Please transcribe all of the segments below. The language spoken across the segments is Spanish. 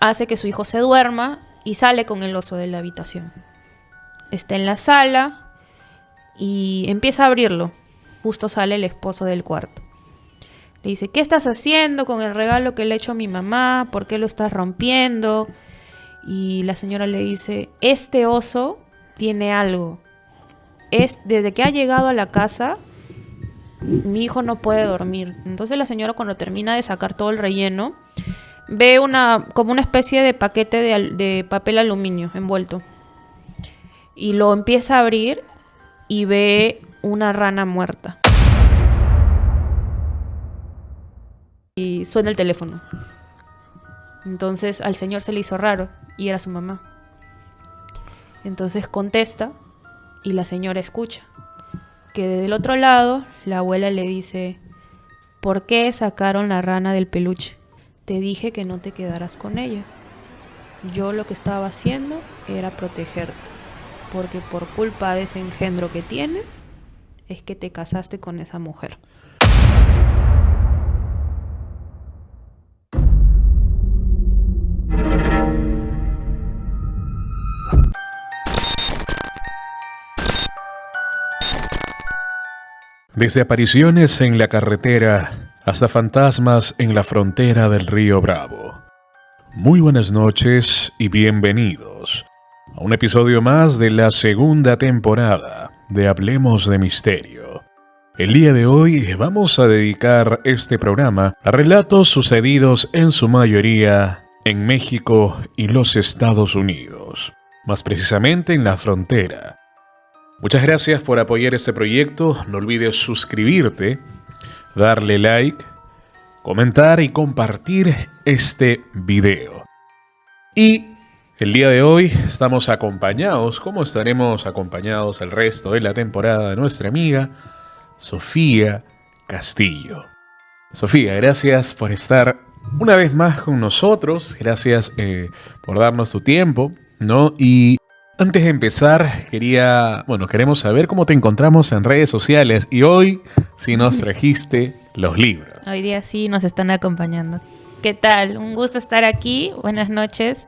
hace que su hijo se duerma y sale con el oso de la habitación. Está en la sala y empieza a abrirlo. Justo sale el esposo del cuarto. Le dice, ¿qué estás haciendo con el regalo que le he hecho a mi mamá? ¿Por qué lo estás rompiendo? Y la señora le dice, este oso tiene algo. Desde que ha llegado a la casa, mi hijo no puede dormir. Entonces la señora, cuando termina de sacar todo el relleno, ve como una especie de paquete de papel aluminio envuelto. Y lo empieza a abrir y ve una rana muerta. Y suena el teléfono. Entonces al señor se le hizo raro y era su mamá. Entonces contesta y la señora escucha que desde el otro lado la abuela le dice, ¿por qué sacaron la rana del peluche? Te dije que no te quedaras con ella. Yo lo que estaba haciendo era protegerte, porque por culpa de ese engendro que tienes es que te casaste con esa mujer. Desde apariciones en la carretera hasta fantasmas en la frontera del río Bravo. Muy buenas noches y bienvenidos a un episodio más de la segunda temporada de Hablemos de Misterio. El día de hoy vamos a dedicar este programa a relatos sucedidos en su mayoría en México y los Estados Unidos, más precisamente en la frontera. Muchas gracias por apoyar este proyecto. No olvides suscribirte, darle like, comentar y compartir este video. Y el día de hoy estamos acompañados, como estaremos acompañados el resto de la temporada, de nuestra amiga Sofía Castillo. Sofía, gracias por estar una vez más con nosotros. Gracias por darnos tu tiempo, ¿no? Y antes de empezar, queremos saber cómo te encontramos en redes sociales. Y hoy sí nos trajiste los libros. Hoy día sí nos están acompañando. ¿Qué tal? Un gusto estar aquí. Buenas noches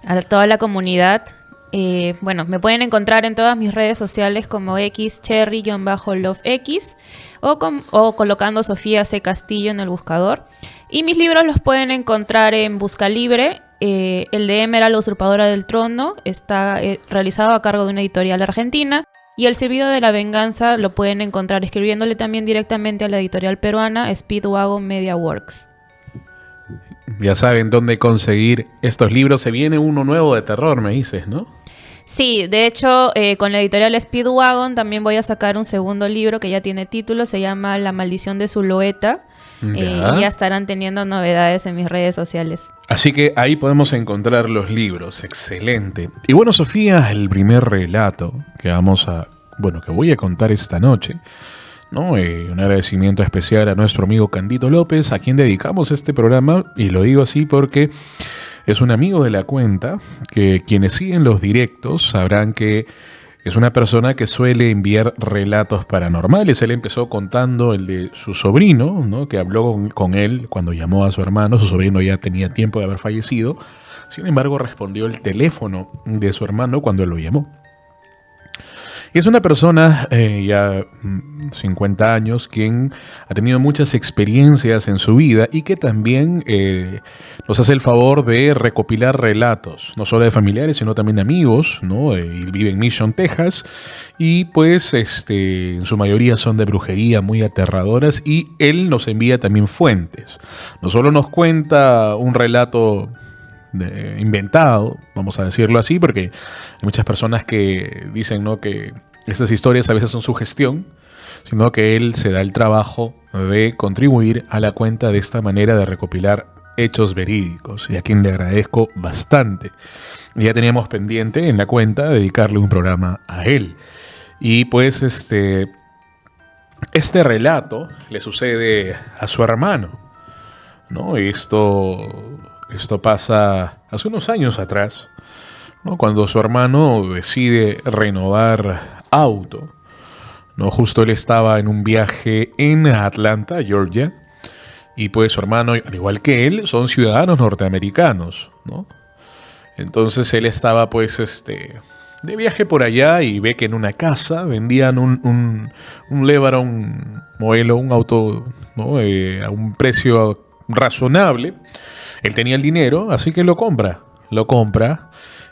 a toda la comunidad. Me pueden encontrar en todas mis redes sociales como xcherry-lovex o colocando Sofía C. Castillo en el buscador. Y mis libros los pueden encontrar en Busca Libre. El de Emerald, la usurpadora del trono, está realizado a cargo de una editorial argentina. Y El silbido de la venganza lo pueden encontrar escribiéndole también directamente a la editorial peruana Speedwagon Media Works. Ya saben dónde conseguir estos libros. Se viene uno nuevo de terror, me dices, ¿no? Sí, de hecho, con la editorial Speedwagon también voy a sacar un segundo libro que ya tiene título. Se llama La maldición de Zulueta. Y ya estarán teniendo novedades en mis redes sociales. Así que ahí podemos encontrar los libros. Excelente. Y bueno, Sofía, el primer relato que voy a contar esta noche, ¿no? Un agradecimiento especial a nuestro amigo Candito López, a quien dedicamos este programa, y lo digo así porque es un amigo de la cuenta, que quienes siguen los directos sabrán que es una persona que suele enviar relatos paranormales. Él empezó contando el de su sobrino, ¿no? Que habló con él cuando llamó a su hermano. Su sobrino ya tenía tiempo de haber fallecido. Sin embargo, respondió el teléfono de su hermano cuando él lo llamó. Y es una persona ya 50 años, quien ha tenido muchas experiencias en su vida y que también nos hace el favor de recopilar relatos, no solo de familiares, sino también de amigos, ¿no? Él vive en Mission, Texas, y pues en su mayoría son de brujería, muy aterradoras, y él nos envía también fuentes. No solo nos cuenta un relato inventado, vamos a decirlo así, porque hay muchas personas que dicen, ¿no?, que estas historias a veces son sugestión, sino que él se da el trabajo de contribuir a la cuenta de esta manera de recopilar hechos verídicos, y a quien le agradezco bastante. Ya teníamos pendiente en la cuenta dedicarle un programa a él, y pues este relato le sucede a su hermano, ¿no? Esto pasa hace unos años atrás, ¿no? Cuando su hermano decide renovar auto, ¿no? Justo él estaba en un viaje en Atlanta, Georgia, Y pues su hermano, al igual que él, son ciudadanos norteamericanos, ¿no? Entonces él estaba pues de viaje por allá y ve que en una casa vendían un LeBaron modelo, un auto, ¿no? A un precio razonable. Él tenía el dinero, así que lo compra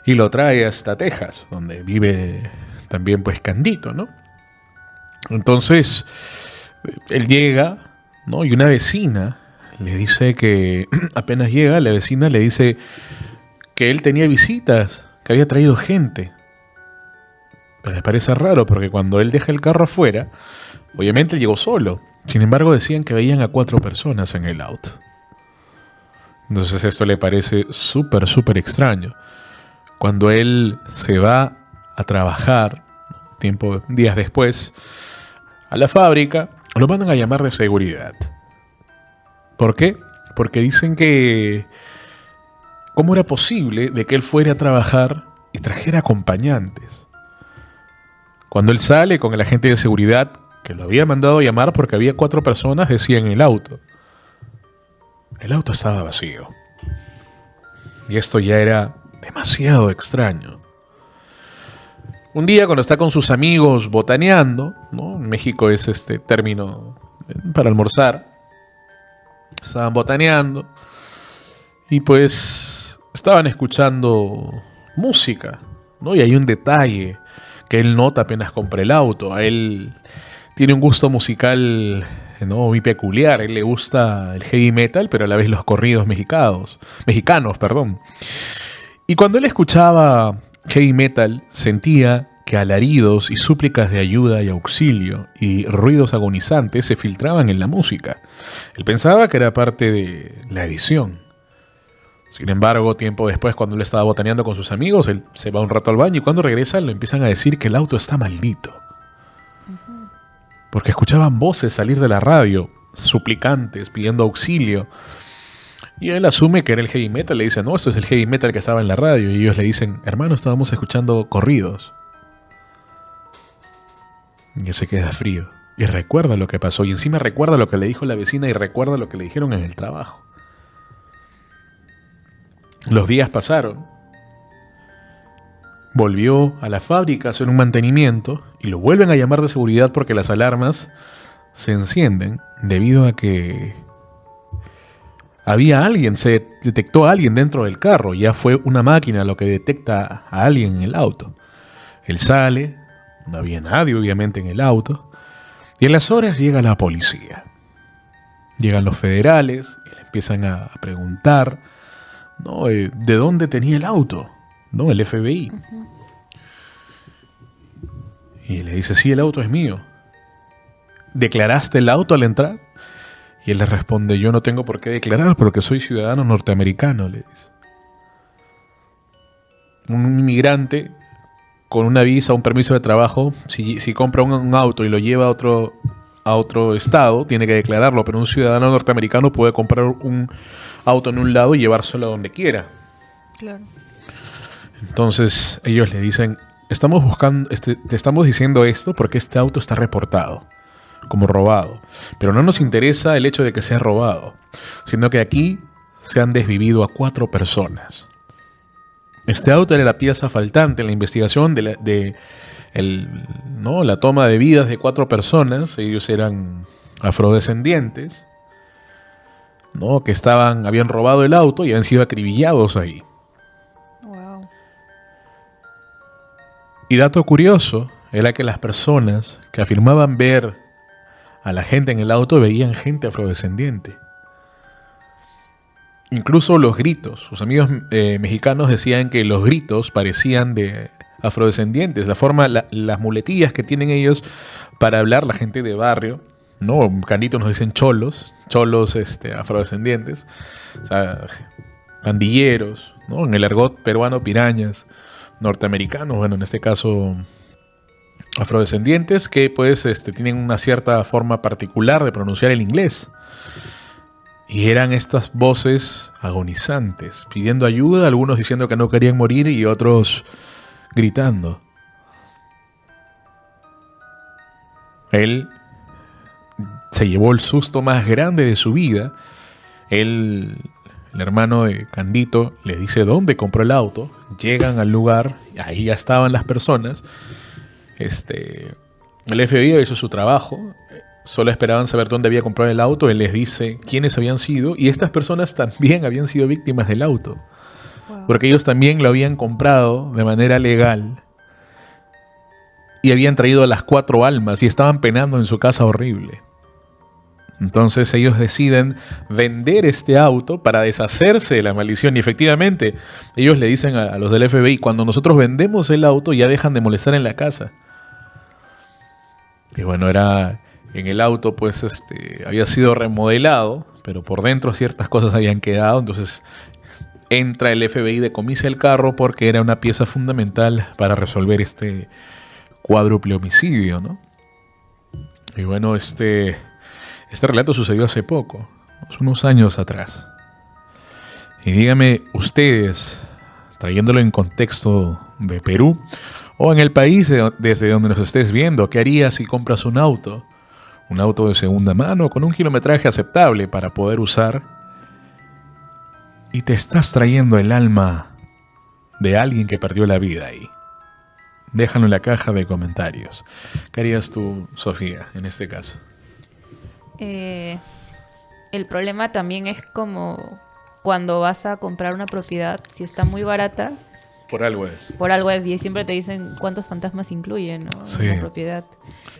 y lo trae hasta Texas, donde vive también pues Candito, ¿no? Entonces él llega, ¿no? Y una vecina le dice que apenas llega, la vecina le dice que él tenía visitas, que había traído gente. Pero les parece raro porque cuando él deja el carro afuera, obviamente él llegó solo. Sin embargo, decían que veían a 4 personas en el auto. Entonces esto le parece súper, súper extraño. Cuando él se va a trabajar, días después, a la fábrica, lo mandan a llamar de seguridad. ¿Por qué? Porque dicen que ¿cómo era posible de que él fuera a trabajar y trajera acompañantes? Cuando él sale con el agente de seguridad, que lo había mandado a llamar porque había 4 personas, decía en el auto. El auto estaba vacío. Y esto ya era demasiado extraño. Un día, cuando está con sus amigos botaneando, ¿no? En México es este término para almorzar. Estaban botaneando y pues estaban escuchando música, ¿no? Y hay un detalle que él nota apenas compra el auto. A él tiene un gusto musical, ¿no? Muy peculiar. A él le gusta el heavy metal, pero a la vez los corridos mexicanos, perdón. Y cuando él escuchaba heavy metal, sentía que alaridos y súplicas de ayuda y auxilio y ruidos agonizantes se filtraban en la música. Él pensaba que era parte de la edición. Sin embargo, tiempo después, cuando él estaba botaneando con sus amigos, él se va un rato al baño y cuando regresa le empiezan a decir que el auto está maldito. Porque escuchaban voces salir de la radio, suplicantes, pidiendo auxilio. Y él asume que era el heavy metal, le dice, no, esto es el heavy metal que estaba en la radio. Y ellos le dicen, hermano, estábamos escuchando corridos. Y él se queda frío. Y recuerda lo que pasó. Y encima recuerda lo que le dijo la vecina y recuerda lo que le dijeron en el trabajo. Los días pasaron. Volvió a la fábrica a hacer un mantenimiento y lo vuelven a llamar de seguridad porque las alarmas se encienden debido a que había alguien, se detectó a alguien dentro del carro. Ya fue una máquina lo que detecta a alguien en el auto. Él sale, no había nadie obviamente en el auto, y en las horas llega la policía. Llegan los federales y le empiezan a preguntar, ¿no? ¿De dónde tenía el auto? ¿No? El FBI. Y le dice, sí, el auto es mío. ¿Declaraste el auto al entrar? Y él le responde, yo no tengo por qué declarar porque soy ciudadano norteamericano, le dice. Un inmigrante con una visa, un permiso de trabajo, si compra un auto y lo lleva a otro estado, tiene que declararlo, pero un ciudadano norteamericano puede comprar un auto en un lado y llevárselo a donde quiera. Claro. Entonces ellos le dicen, te estamos diciendo esto porque este auto está reportado como robado, pero no nos interesa el hecho de que sea robado, sino que aquí se han desvivido a 4 personas. Este auto era la pieza faltante en la investigación la toma de vidas de 4 personas. Ellos eran afrodescendientes, ¿no? Que habían robado el auto y habían sido acribillados ahí. Wow. Y dato curioso era que las personas que afirmaban ver a la gente en el auto veían gente afrodescendiente. Incluso los gritos. Sus amigos mexicanos decían que los gritos parecían de afrodescendientes. Las muletillas que tienen ellos para hablar, la gente de barrio, ¿no? Candito nos dicen cholos afrodescendientes. O sea, pandilleros, ¿no? En el argot peruano, pirañas. Norteamericanos, bueno, en este caso afrodescendientes, que pues tienen una cierta forma particular de pronunciar el inglés. Y eran estas voces agonizantes, pidiendo ayuda, algunos diciendo que no querían morir y otros gritando. Él se llevó el susto más grande de su vida. Él, el hermano de Candito, le dice dónde compró el auto. Llegan al lugar, ahí ya estaban las personas. El FBI hizo su trabajo. Solo esperaban saber dónde había comprado el auto. Él les dice quiénes habían sido. Y estas personas también habían sido víctimas del auto. Wow. Porque ellos también lo habían comprado de manera legal. Y habían traído a las 4 almas. Y estaban penando en su casa horrible. Entonces ellos deciden vender este auto para deshacerse de la maldición. Y efectivamente, ellos le dicen a los del FBI, cuando nosotros vendemos el auto ya dejan de molestar en la casa. Y bueno, era en el auto pues había sido remodelado, pero por dentro ciertas cosas habían quedado. Entonces entra el FBI, decomisa el carro porque era una pieza fundamental para resolver este cuádruple homicidio, ¿no? Y bueno, este relato sucedió hace poco, unos años atrás. Y dígame ustedes, trayéndolo en contexto de Perú, o en el país desde donde nos estés viendo, ¿qué harías si compras un auto? Un auto de segunda mano con un kilometraje aceptable para poder usar, y te estás trayendo el alma de alguien que perdió la vida ahí. Déjalo en la caja de comentarios. ¿Qué harías tú, Sofía, en este caso? El problema también es como cuando vas a comprar una propiedad, si está muy barata, Por algo es. por algo es, y siempre te dicen cuántos fantasmas incluyen, ¿no? Sí. Una propiedad.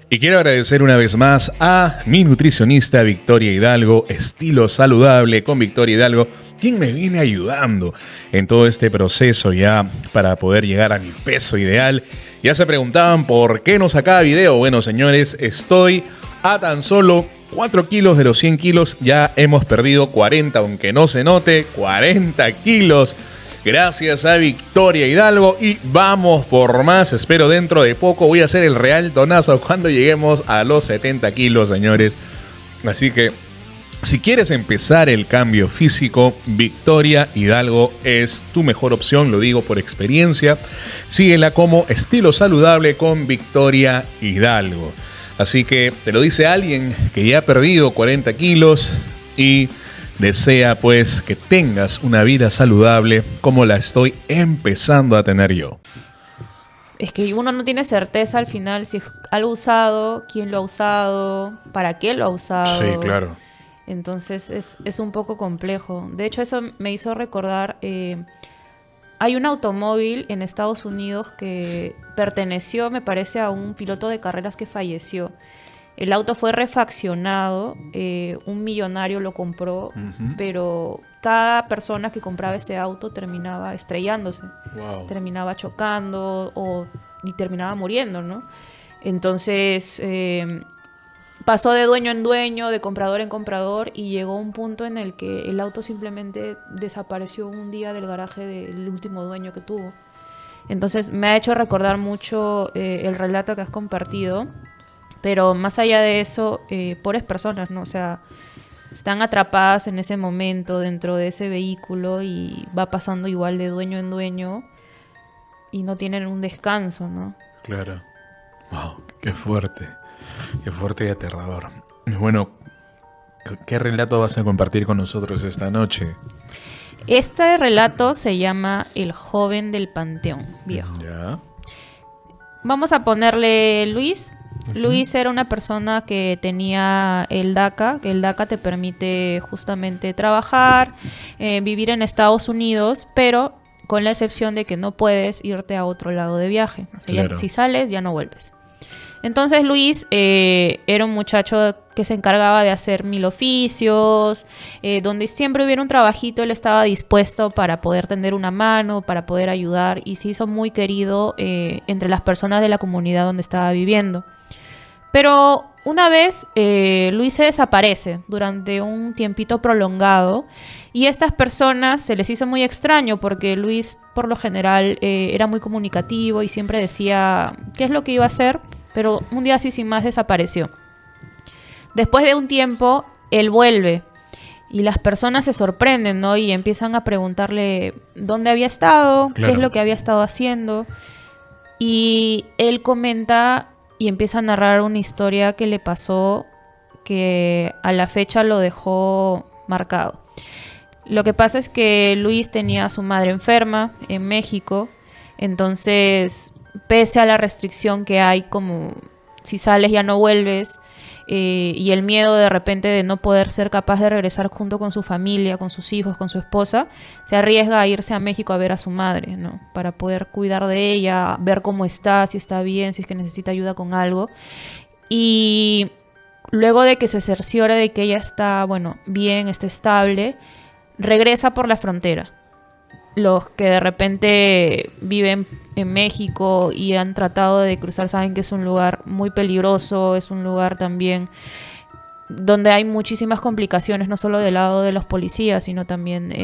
Y quiero agradecer una vez más a mi nutricionista Victoria Hidalgo, Estilo Saludable con Victoria Hidalgo, quien me viene ayudando en todo este proceso ya para poder llegar a mi peso ideal. Ya se preguntaban por qué no sacaba video. Bueno, señores, estoy a tan solo 4 kilos de los 100 kilos. Ya hemos perdido 40, aunque no se note, 40 kilos. Gracias a Victoria Hidalgo y vamos por más. Espero dentro de poco voy a hacer el real tonazo cuando lleguemos a los 70 kilos, señores. Así que si quieres empezar el cambio físico, Victoria Hidalgo es tu mejor opción, lo digo por experiencia. Síguela como Estilo Saludable con Victoria Hidalgo. Así que te lo dice alguien que ya ha perdido 40 kilos y desea pues que tengas una vida saludable como la estoy empezando a tener yo. Es que uno no tiene certeza al final si es algo usado, quién lo ha usado, para qué lo ha usado. Sí, claro. Entonces es un poco complejo. De hecho, eso me hizo recordar, hay un automóvil en Estados Unidos que perteneció, me parece, a un piloto de carreras que falleció. El auto fue refaccionado, un millonario lo compró, pero cada persona que compraba ese auto terminaba estrellándose, terminaba chocando y terminaba muriendo, ¿no? Entonces pasó de dueño en dueño, de comprador en comprador, y llegó un punto en el que el auto simplemente desapareció un día del garaje del último dueño que tuvo. Entonces me ha hecho recordar mucho el relato que has compartido. Pero más allá de eso, pobres personas, ¿no? O sea, están atrapadas en ese momento dentro de ese vehículo y va pasando igual de dueño en dueño y no tienen un descanso, ¿no? Claro. Wow, qué fuerte y aterrador. Bueno, ¿qué relato vas a compartir con nosotros esta noche? Este relato se llama El joven del Panteón Viejo. Ya. Vamos a ponerle Luis. Luis era una persona que tenía el DACA, que el DACA te permite justamente trabajar, vivir en Estados Unidos, pero con la excepción de que no puedes irte a otro lado de viaje. O sea, Claro. ya, si sales, ya no vuelves. Entonces Luis era un muchacho que se encargaba de hacer 1000 oficios, donde siempre hubiera un trabajito, él estaba dispuesto para poder tender una mano, para poder ayudar, y se hizo muy querido entre las personas de la comunidad donde estaba viviendo. Pero una vez Luis se desaparece durante un tiempito prolongado y a estas personas se les hizo muy extraño porque Luis por lo general era muy comunicativo y siempre decía qué es lo que iba a hacer, pero un día así sin más desapareció. Después de un tiempo él vuelve y las personas se sorprenden, ¿no? Y empiezan a preguntarle dónde había estado, Claro. qué es lo que había estado haciendo, y él comenta y empieza a narrar una historia que le pasó que a la fecha lo dejó marcado. Lo que pasa es que Luis tenía a su madre enferma en México, entonces, pese a la restricción que hay, como si sales ya no vuelves, y el miedo de repente de no poder ser capaz de regresar junto con su familia, con sus hijos, con su esposa, se arriesga a irse a México a ver a su madre, ¿no? Para poder cuidar de ella, ver cómo está, si está bien, si es que necesita ayuda con algo. Y luego de que se cerciore de que ella está, bueno, bien, está estable, regresa por la frontera. Los que de repente viven en México y han tratado de cruzar saben que es un lugar muy peligroso, es un lugar también donde hay muchísimas complicaciones, no solo del lado de los policías, sino también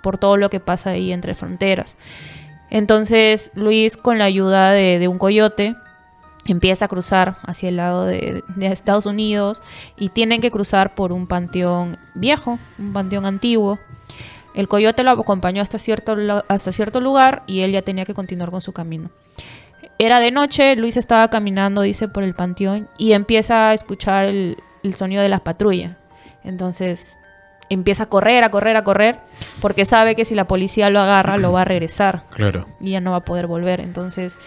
por todo lo que pasa ahí entre fronteras. Entonces Luis, con la ayuda de un coyote, empieza a cruzar hacia el lado de Estados Unidos y tienen que cruzar por un panteón viejo, un panteón antiguo. El coyote lo acompañó hasta cierto lugar y él ya tenía que continuar con su camino. Era de noche, Luis estaba caminando, dice, por el panteón y empieza a escuchar el sonido de las patrullas. Entonces empieza a correr, porque sabe que si la policía lo agarra, lo va a regresar. Claro. Y ya no va a poder volver. Entonces,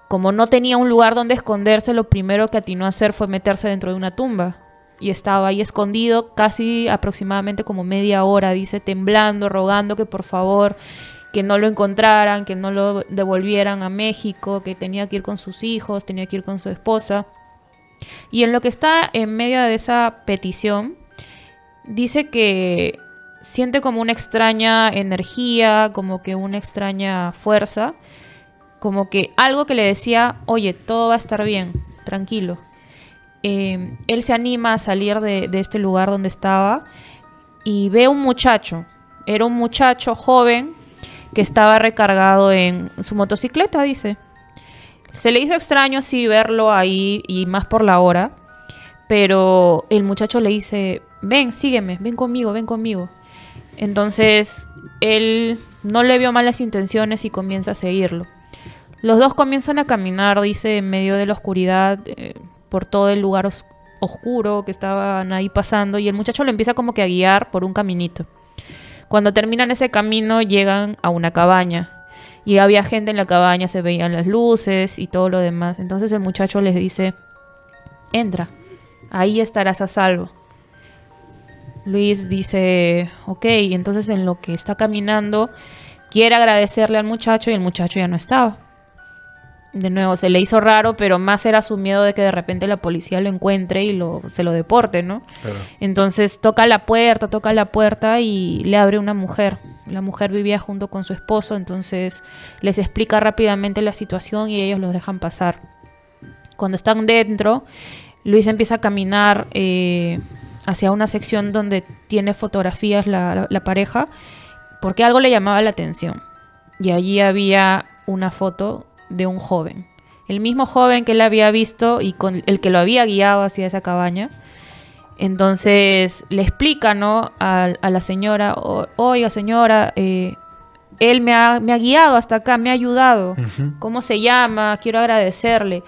como no tenía un lugar donde esconderse, lo primero que atinó a hacer fue meterse dentro de una tumba. Y estaba ahí escondido casi aproximadamente como media hora, dice, temblando, rogando que por favor, que no lo encontraran, que no lo devolvieran a México, que tenía que ir con sus hijos, tenía que ir con su esposa. Y en lo que está en medio de esa petición, dice que siente como una extraña energía, como que una extraña fuerza, como que algo que le decía, oye, todo va a estar bien, tranquilo. Él se anima a salir de este lugar donde estaba y ve un muchacho. Era un muchacho joven que estaba recargado en su motocicleta, dice. Se le hizo extraño, sí, verlo ahí y más por la hora, pero el muchacho le dice, ven, sígueme, ven conmigo. Entonces él no le vio malas intenciones y comienza a seguirlo. Los dos comienzan a caminar, dice, en medio de la oscuridad, por todo el lugar oscuro que estaban ahí pasando, y el muchacho lo empieza como que a guiar por un caminito. Cuando terminan ese camino llegan a una cabaña y había gente en la cabaña, se veían las luces y todo lo demás. Entonces el muchacho les dice, entra, ahí estarás a salvo. Luis dice, ok, entonces en lo que está caminando quiere agradecerle al muchacho y el muchacho ya no estaba. De nuevo, se le hizo raro, pero más era su miedo de que de repente la policía lo encuentre y se lo deporte, ¿no? Claro. Entonces toca la puerta y le abre una mujer. La mujer vivía junto con su esposo, entonces les explica rápidamente la situación y ellos los dejan pasar. Cuando están dentro, Luis empieza a caminar hacia una sección donde tiene fotografías la pareja, porque algo le llamaba la atención. Y allí había una foto de un joven, el mismo joven que él había visto y con el que lo había guiado hacia esa cabaña. Entonces le explica, ¿no?, a la señora, oiga señora, él me ha guiado hasta acá, me ha ayudado, ¿cómo se llama? Quiero agradecerle.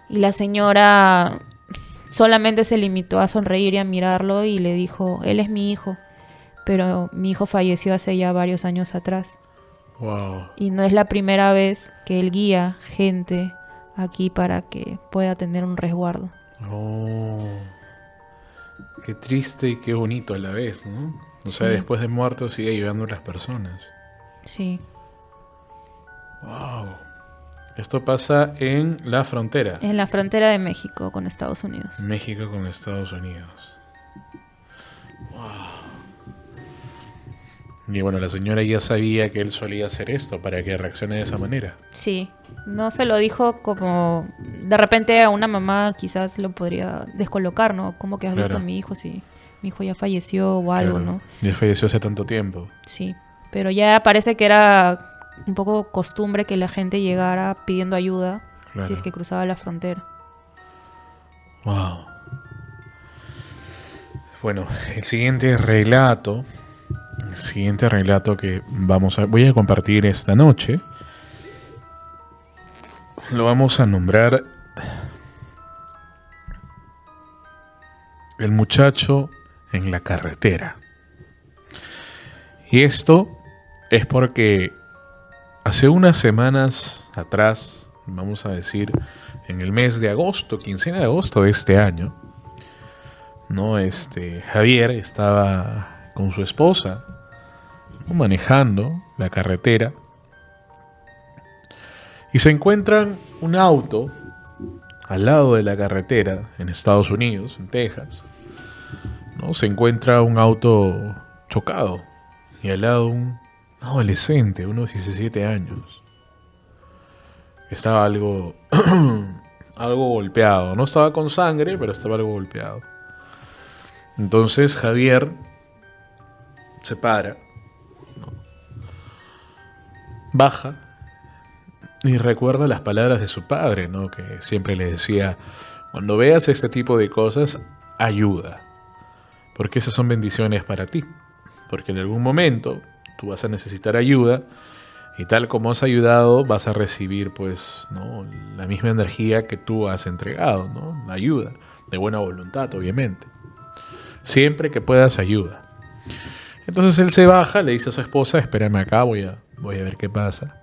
Y la señora solamente se limitó a sonreír y a mirarlo y le dijo, él es mi hijo, pero mi hijo falleció hace ya varios años atrás. Wow. Y no es la primera vez que él guía gente aquí para que pueda tener un resguardo. Oh. Qué triste y qué bonito a la vez, ¿no? O sea, Sí. después de muerto sigue ayudando a las personas. Sí. Wow. Esto pasa en la frontera. En la frontera de México con Estados Unidos. México con Estados Unidos. Y bueno, la señora ya sabía que él solía hacer esto para que reaccione de esa manera. Sí. No se lo dijo como... De repente a una mamá quizás lo podría descolocar, ¿no? Como que has Claro. visto a mi hijo, si mi hijo ya falleció o algo, Claro. ¿no? Ya falleció hace tanto tiempo. Sí. Pero ya parece que era un poco costumbre que la gente llegara pidiendo ayuda Claro. si es que cruzaba la frontera. Wow. Bueno, el siguiente relato que voy a compartir esta noche, lo vamos a nombrar el muchacho en la carretera. Y esto es porque hace unas semanas atrás, vamos a decir, en el mes de agosto, quincena de agosto de este año, ¿no? Javier estaba con su esposa, ¿no?, manejando la carretera y se encuentran un auto al lado de la carretera en Estados Unidos, en Texas, ¿no? Se encuentra un auto chocado y al lado un adolescente, unos 17 años. Estaba algo algo golpeado, no estaba con sangre, pero estaba algo golpeado. Entonces Javier se para, ¿no?, baja y recuerda las palabras de su padre, ¿no?, que siempre le decía: cuando veas este tipo de cosas, ayuda, porque esas son bendiciones para ti, porque en algún momento tú vas a necesitar ayuda y tal como has ayudado vas a recibir, pues, ¿no?, la misma energía que tú has entregado, ¿no?, la ayuda de buena voluntad, obviamente. Siempre que puedas, ayuda. Entonces él se baja, le dice a su esposa: espérame acá, voy a ver qué pasa.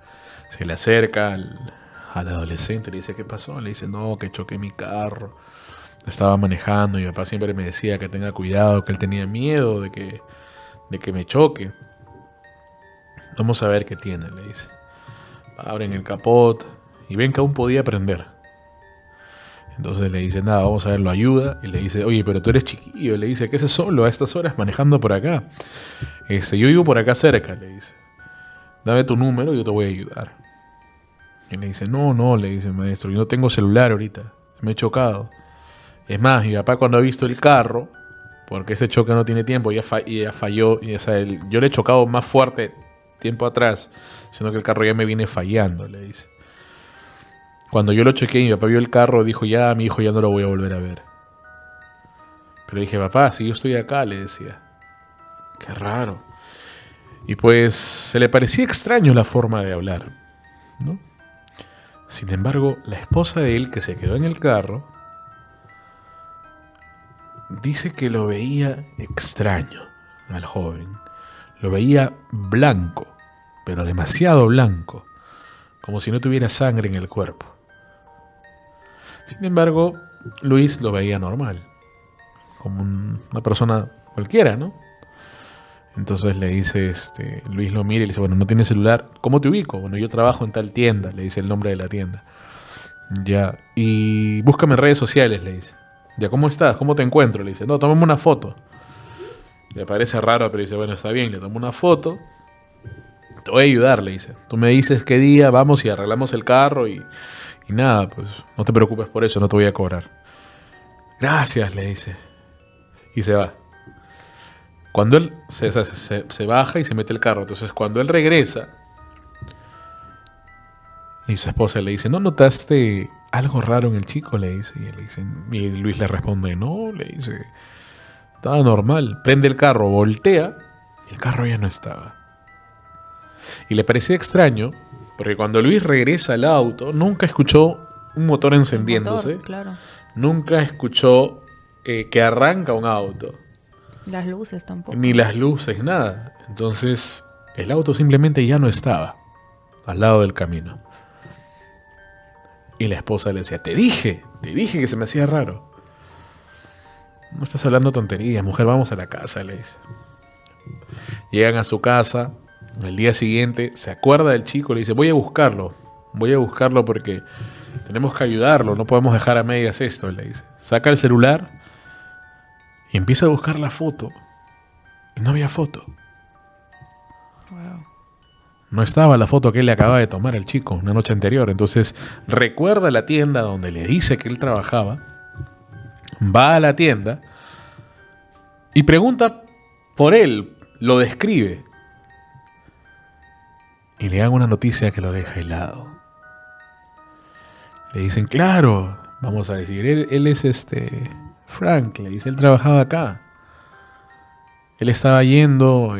Se le acerca al adolescente, le dice: ¿qué pasó? Le dice: no, que choqué mi carro, estaba manejando, y mi papá siempre me decía que tenga cuidado, que él tenía miedo de que me choque. Vamos a ver qué tiene, le dice. Abren el capot y ven que aún podía prender. Entonces le dice: nada, vamos a ver, lo ayuda. Y le dice: oye, pero tú eres chiquillo. Le dice: ¿qué haces solo a estas horas manejando por acá? Yo vivo por acá cerca, le dice. Dame tu número y yo te voy a ayudar. Y le dice: no, le dice: maestro, yo no tengo celular ahorita, me he chocado. Es más, mi papá, cuando ha visto el carro, porque ese choque no tiene tiempo, ya falló. Y, yo le he chocado más fuerte tiempo atrás, sino que el carro ya me viene fallando, le dice. Cuando yo lo chequeé y mi papá vio el carro, dijo: ya, mi hijo ya no lo voy a volver a ver. Pero le dije: papá, si yo estoy acá, le decía. Qué raro. Y pues se le parecía extraño la forma de hablar, ¿no? Sin embargo, la esposa de él, que se quedó en el carro, dice que lo veía extraño al joven. Lo veía blanco, pero demasiado blanco, como si no tuviera sangre en el cuerpo. Sin embargo, Luis lo veía normal, como una persona cualquiera, ¿no? Entonces le dice, Luis lo mira y le dice: bueno, ¿no tienes celular? ¿Cómo te ubico? Bueno, yo trabajo en tal tienda, le dice el nombre de la tienda. Ya, y búscame en redes sociales, le dice. Ya, ¿cómo estás? ¿Cómo te encuentro? Le dice: no, tómame una foto. Le parece raro, pero dice: bueno, está bien, le tomo una foto. Te voy a ayudar, le dice. Tú me dices qué día, vamos y arreglamos el carro y nada, pues no te preocupes por eso, no te voy a cobrar. Gracias, le dice. Y se va. Cuando él se baja y se mete el carro, entonces cuando él regresa, y su esposa le dice: ¿no notaste algo raro en el chico? Le dice. Y Luis le responde: no, le dice, estaba normal. Prende el carro, voltea, y el carro ya no estaba. Y le parecía extraño, porque cuando Luis regresa al auto, nunca escuchó un motor encendiéndose. Motor, claro. Nunca escuchó que arranca un auto. Las luces tampoco. Ni las luces, nada. Entonces, el auto simplemente ya no estaba al lado del camino. Y la esposa le decía: te dije que se me hacía raro. No estás hablando tonterías, mujer, vamos a la casa, le dice. Llegan a su casa, el día siguiente se acuerda del chico, le dice: voy a buscarlo porque tenemos que ayudarlo, no podemos dejar a medias esto, le dice. Saca el celular y empieza a buscar la foto. Y no había foto. Wow. No estaba la foto que él le acababa de tomar al chico una noche anterior. Entonces recuerda la tienda donde le dice que él trabajaba. Va a la tienda y pregunta por él. Lo describe. Y le dan una noticia que lo deja helado. Le dicen: claro, vamos a decir, él es Frank, le dice, él trabajaba acá. Él estaba yendo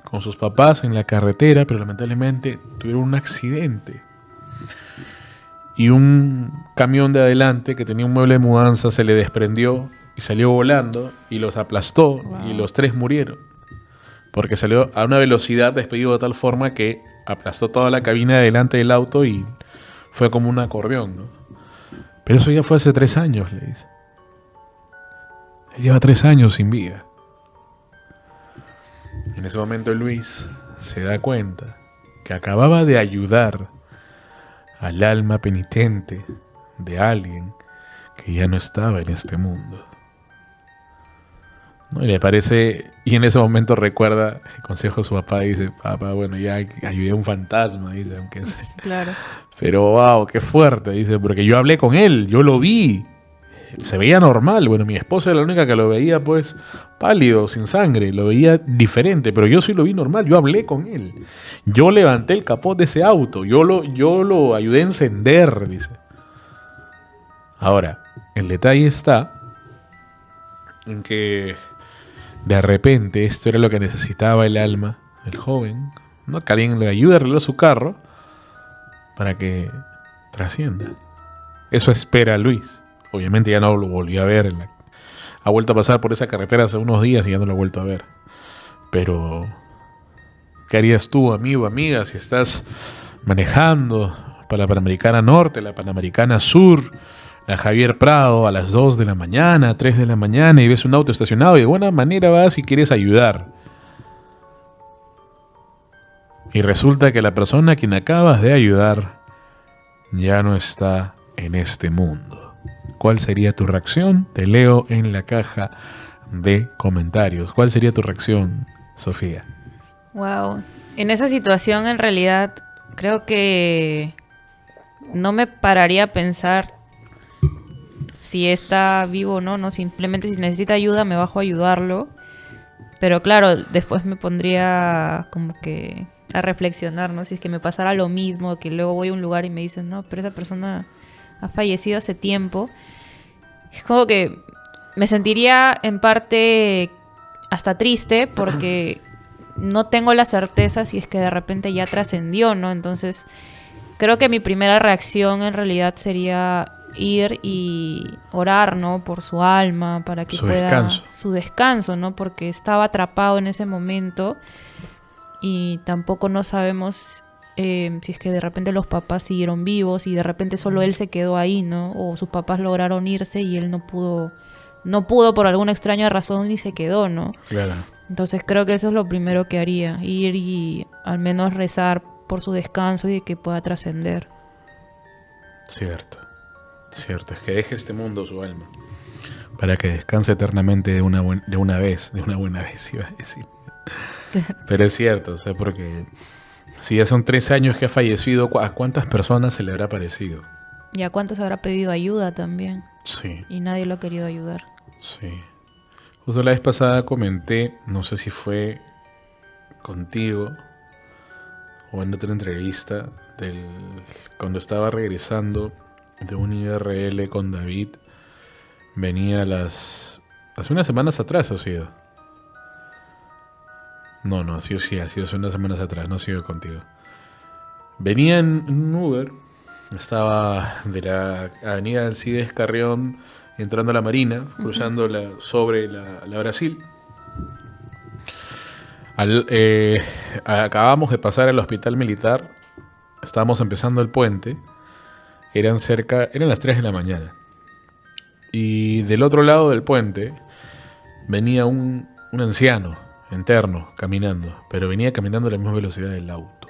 con sus papás en la carretera, pero lamentablemente tuvieron un accidente. Y un camión de adelante que tenía un mueble de mudanza se le desprendió y salió volando y los aplastó Wow. y los 3 murieron. Porque salió a una velocidad despedido de tal forma que aplastó toda la cabina de delante del auto y fue como un acordeón, ¿no? Pero eso ya fue hace 3 años, le dice. Él lleva 3 años sin vida. En ese momento Luis se da cuenta que acababa de ayudar al alma penitente de alguien que ya no estaba en este mundo. ¿No? Y le parece, y en ese momento recuerda el consejo de su papá y dice, papá, bueno, ya ayudé a un fantasma, dice, aunque sea. Claro. Pero wow, qué fuerte, dice, porque yo hablé con él, yo lo vi. Se veía normal. Bueno, mi esposa era la única que lo veía pues pálido, sin sangre, lo veía diferente, pero yo sí lo vi normal, yo hablé con él. Yo levanté el capó de ese auto, yo lo ayudé a encender, dice. Ahora, el detalle está en que de repente esto era lo que necesitaba el alma del joven, ¿no? Que alguien le ayude a arreglar su carro para que trascienda. Eso espera Luis. Obviamente ya no lo volvió a ver. Ha vuelto a pasar por esa carretera hace unos días y ya no lo ha vuelto a ver. Pero, ¿qué harías tú, amigo, amiga, si estás manejando para la Panamericana Norte, la Panamericana Sur, la Javier Prado a las 2 de la mañana, 3 de la mañana y ves un auto estacionado y de buena manera vas y quieres ayudar? Y resulta que la persona a quien acabas de ayudar ya no está en este mundo. ¿Cuál sería tu reacción? Te leo en la caja de comentarios. ¿Cuál sería tu reacción, Sofía? Wow. En esa situación, en realidad, creo que no me pararía a pensar si está vivo o no, no, simplemente si necesita ayuda me bajo a ayudarlo. Pero claro, después me pondría como que a reflexionar, ¿no? Si es que me pasara lo mismo, que luego voy a un lugar y me dicen, no, pero esa persona ha fallecido hace tiempo. Es como que me sentiría en parte hasta triste porque no tengo la certeza si es que de repente ya trascendió, ¿no? Entonces, creo que mi primera reacción en realidad sería ir y orar, ¿no? Por su alma, para que pueda... Su descanso, ¿no? Porque estaba atrapado en ese momento y tampoco no sabemos si es que de repente los papás siguieron vivos y de repente solo él se quedó ahí, ¿no? O sus papás lograron irse y él no pudo por alguna extraña razón y se quedó, ¿no? Claro. Entonces creo que eso es lo primero que haría, ir y al menos rezar por su descanso y de que pueda trascender. Cierto, es que deje este mundo su alma para que descanse eternamente de una buena vez iba a decir. Pero es cierto, o sea, porque si ya son 3 años que ha fallecido, ¿a cuántas personas se le habrá parecido? ¿Y a cuántos habrá pedido ayuda también? Sí. Y nadie lo ha querido ayudar. Sí. Justo la vez pasada comenté, no sé si fue contigo o en otra entrevista, cuando estaba regresando de un IRL con David, venía hace unas semanas atrás, ¿ha sido? No, sí, ha sido hace unas semanas atrás, no sigo contigo. Venía en un Uber, estaba de la avenida Alcides Carrión entrando a la Marina, cruzando sobre la Brasil. Acabamos de pasar al hospital militar, estábamos empezando el puente, eran las 3 de la mañana. Y del otro lado del puente venía un anciano interno caminando, pero venía caminando a la misma velocidad del auto.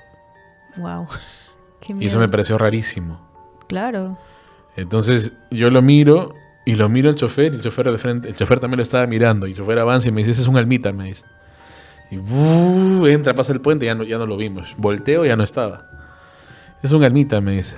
Wow. Qué miedo. Y eso me pareció rarísimo. Claro. Entonces yo lo miro y lo miro al chofer, y el chofer de frente, el chofer también lo estaba mirando, y el chofer avanza y me dice, ese es un almita, me dice. Y entra, pasa el puente, ya no lo vimos. Volteo, ya no estaba. Es un almita, me dice.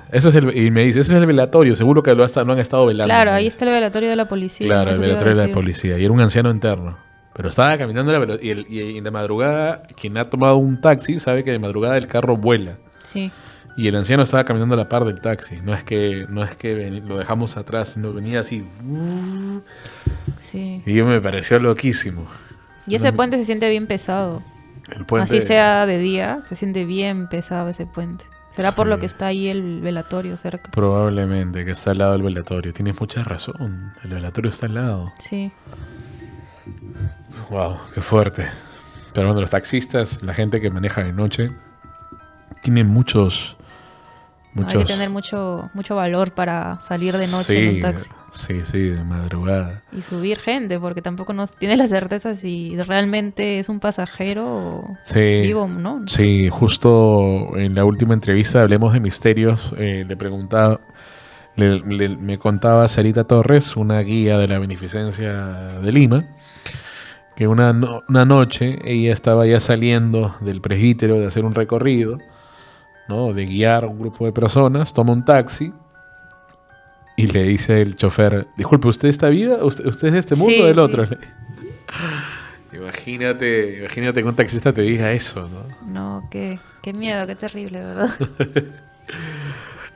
Y me dice, ese es el velatorio, seguro que lo han estado velando. Claro, ahí está el velatorio de la policía. Claro, no el velatorio de la policía. Y era un anciano interno. Pero estaba caminando y de madrugada, quien ha tomado un taxi sabe que de madrugada el carro vuela. Sí. Y el anciano estaba caminando a la par del taxi. No es que lo dejamos atrás, sino venía así. Sí. Y me pareció loquísimo. Y ese puente se siente bien pesado. El puente, así sea de día, se siente bien pesado ese puente. ¿Será por lo Sí. que está ahí el velatorio cerca? Probablemente, que está al lado del velatorio. Tienes mucha razón. El velatorio está al lado. Sí. Wow, qué fuerte. Pero bueno, los taxistas, la gente que maneja de noche, tienen muchos... Hay que tener mucho valor para salir de noche Sí, en un taxi. sí, de madrugada. Y subir gente, porque tampoco no tienes la certeza si realmente es un pasajero o Sí, vivo, ¿no? sí, justo en la última entrevista Hablemos de Misterios, le preguntaba, me contaba Sarita Torres, una guía de la Beneficencia de Lima, que una noche ella estaba ya saliendo del presbítero de hacer un recorrido, ¿no? De guiar a un grupo de personas, toma un taxi y le dice el chofer, disculpe, ¿usted está viva? ¿Usted es de este mundo Sí, o del sí. otro? Imagínate que un taxista te diga eso, ¿no? No, qué miedo, qué terrible, ¿verdad?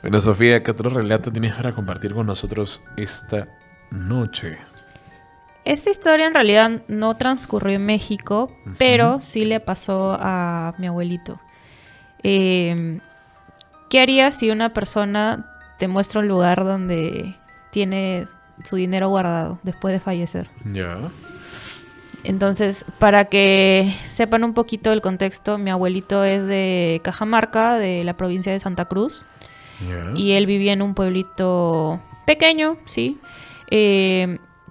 Bueno, Sofía, ¿qué otro relato tienes para compartir con nosotros esta noche? Esta historia en realidad no transcurrió en México, Ujú. pero sí le pasó a mi abuelito. ¿Qué harías si una persona te muestra un lugar donde tiene su dinero guardado después de fallecer? Ya. Entonces, para que sepan un poquito el contexto, mi abuelito es de Cajamarca, de la provincia de Santa Cruz, Ya. y él vivía en un pueblito pequeño, sí.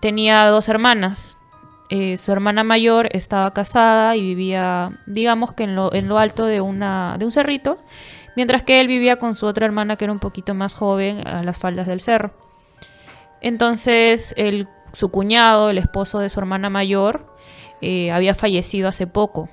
Tenía 2 hermanas. Su hermana mayor estaba casada y vivía, digamos que en lo alto de un cerrito, mientras que él vivía con su otra hermana que era un poquito más joven a las faldas del cerro. Entonces, su cuñado, el esposo de su hermana mayor, había fallecido hace poco.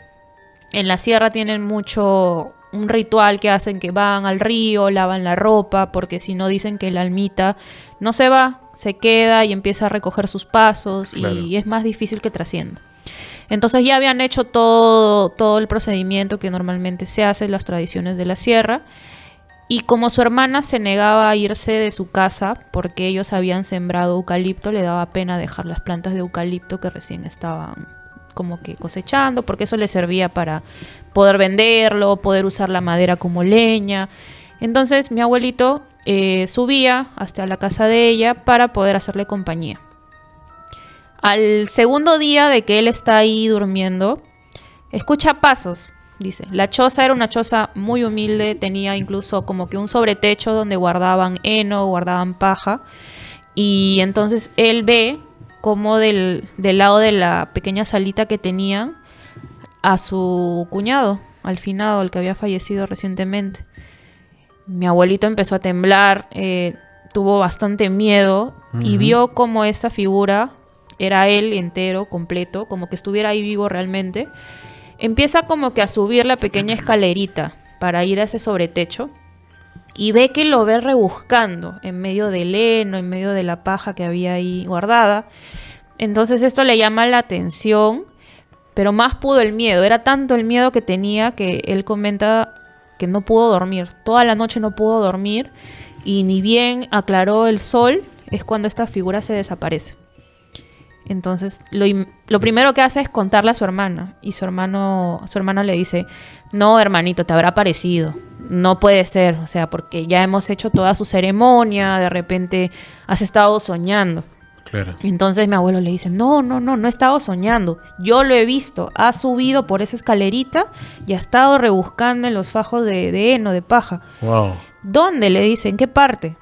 En la sierra tienen mucho un ritual que hacen, que van al río, lavan la ropa, porque si no dicen que el almita no se va, se queda y empieza a recoger sus pasos. Claro. Y es más difícil que trascienda. Entonces ya habían hecho todo el procedimiento que normalmente se hace en las tradiciones de la sierra. Y como su hermana se negaba a irse de su casa porque ellos habían sembrado eucalipto, le daba pena dejar las plantas de eucalipto que recién estaban como que cosechando, porque eso le servía para poder venderlo, poder usar la madera como leña. Entonces mi abuelito subía hasta la casa de ella para poder hacerle compañía. Al segundo día de que él está ahí durmiendo, escucha pasos. Dice, la choza era una choza muy humilde, tenía incluso como que un sobretecho donde guardaban heno, guardaban paja. Y entonces él ve como del lado de la pequeña salita que tenían a su cuñado, al finado, el que había fallecido recientemente. Mi abuelito empezó a temblar, tuvo bastante miedo y Ujú. vio como esa figura era él entero, completo, como que estuviera ahí vivo realmente. Empieza como que a subir la pequeña escalerita para ir a ese sobretecho y ve que lo ve rebuscando en medio del heno, en medio de la paja que había ahí guardada. Entonces esto le llama la atención, pero más pudo el miedo. Era tanto el miedo que tenía que él comenta que no pudo dormir. Toda la noche no pudo dormir y ni bien aclaró el sol es cuando esta figura se desaparece. Entonces, lo primero que hace es contarle a su hermana. Y su hermana le dice, no, hermanito, te habrá parecido. No puede ser, o sea, porque ya hemos hecho toda su ceremonia, de repente has estado soñando. Claro. Entonces mi abuelo le dice, no he estado soñando. Yo lo he visto, ha subido por esa escalerita y ha estado rebuscando en los fajos de heno, de paja. Wow. ¿Dónde? Le dicen, ¿en qué parte?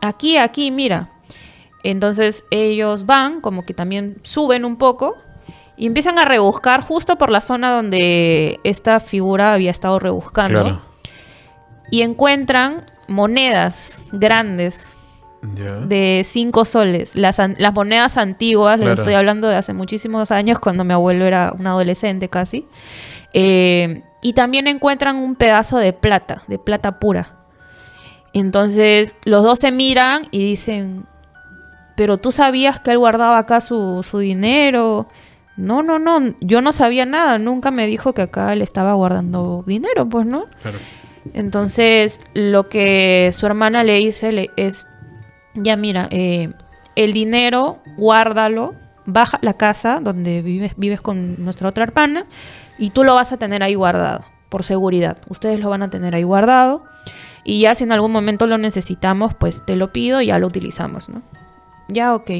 Aquí, mira. Entonces ellos van, como que también suben un poco y empiezan a rebuscar justo por la zona donde esta figura había estado rebuscando. Claro. Y encuentran monedas grandes Ya. de 5 soles. Las monedas antiguas, les Claro. estoy hablando de hace muchísimos años, cuando mi abuelo era un adolescente casi. Y también encuentran un pedazo de plata pura. Entonces los dos se miran y dicen, pero tú sabías que él guardaba acá su dinero. No, yo no sabía nada, nunca me dijo que acá él estaba guardando dinero, pues, ¿no? Claro. Entonces lo que su hermana le dice es, ya mira, el dinero guárdalo, baja a la casa donde vives con nuestra otra hermana y tú lo vas a tener ahí guardado, por seguridad. Ustedes lo van a tener ahí guardado. Y ya si en algún momento lo necesitamos, pues te lo pido y ya lo utilizamos, ¿no? Ya, ok.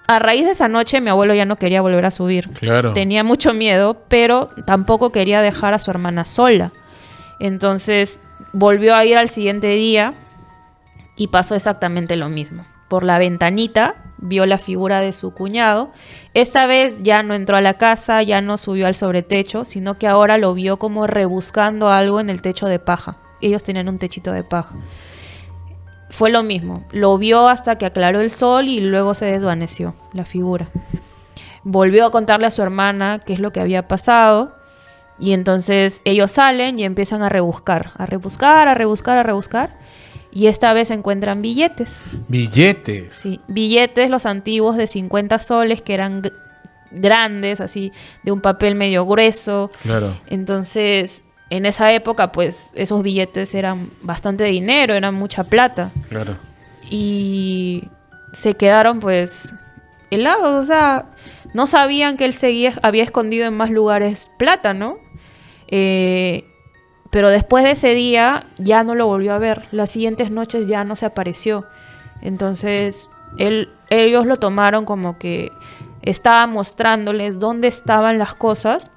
A raíz de esa noche, mi abuelo ya no quería volver a subir. Claro. Tenía mucho miedo, pero tampoco quería dejar a su hermana sola. Entonces volvió a ir al siguiente día y pasó exactamente lo mismo. Por la ventanita vio la figura de su cuñado. Esta vez ya no entró a la casa, ya no subió al sobretecho, sino que ahora lo vio como rebuscando algo en el techo de paja. Ellos tenían un techito de paja. Fue lo mismo. Lo vio hasta que aclaró el sol y luego se desvaneció la figura. Volvió a contarle a su hermana qué es lo que había pasado. Y entonces ellos salen y empiezan a rebuscar. A rebuscar, a rebuscar, a rebuscar. Y esta vez encuentran billetes. Billetes. Sí, billetes los antiguos de 50 soles que eran grandes, así, de un papel medio grueso. Claro. Entonces, en esa época, pues, esos billetes eran bastante dinero, eran mucha plata. Claro. Y se quedaron, pues, helados. O sea, no sabían que él había escondido en más lugares plata, ¿no? Pero después de ese día ya no lo volvió a ver. Las siguientes noches ya no se apareció. Entonces ellos lo tomaron como que estaba mostrándoles dónde estaban las cosas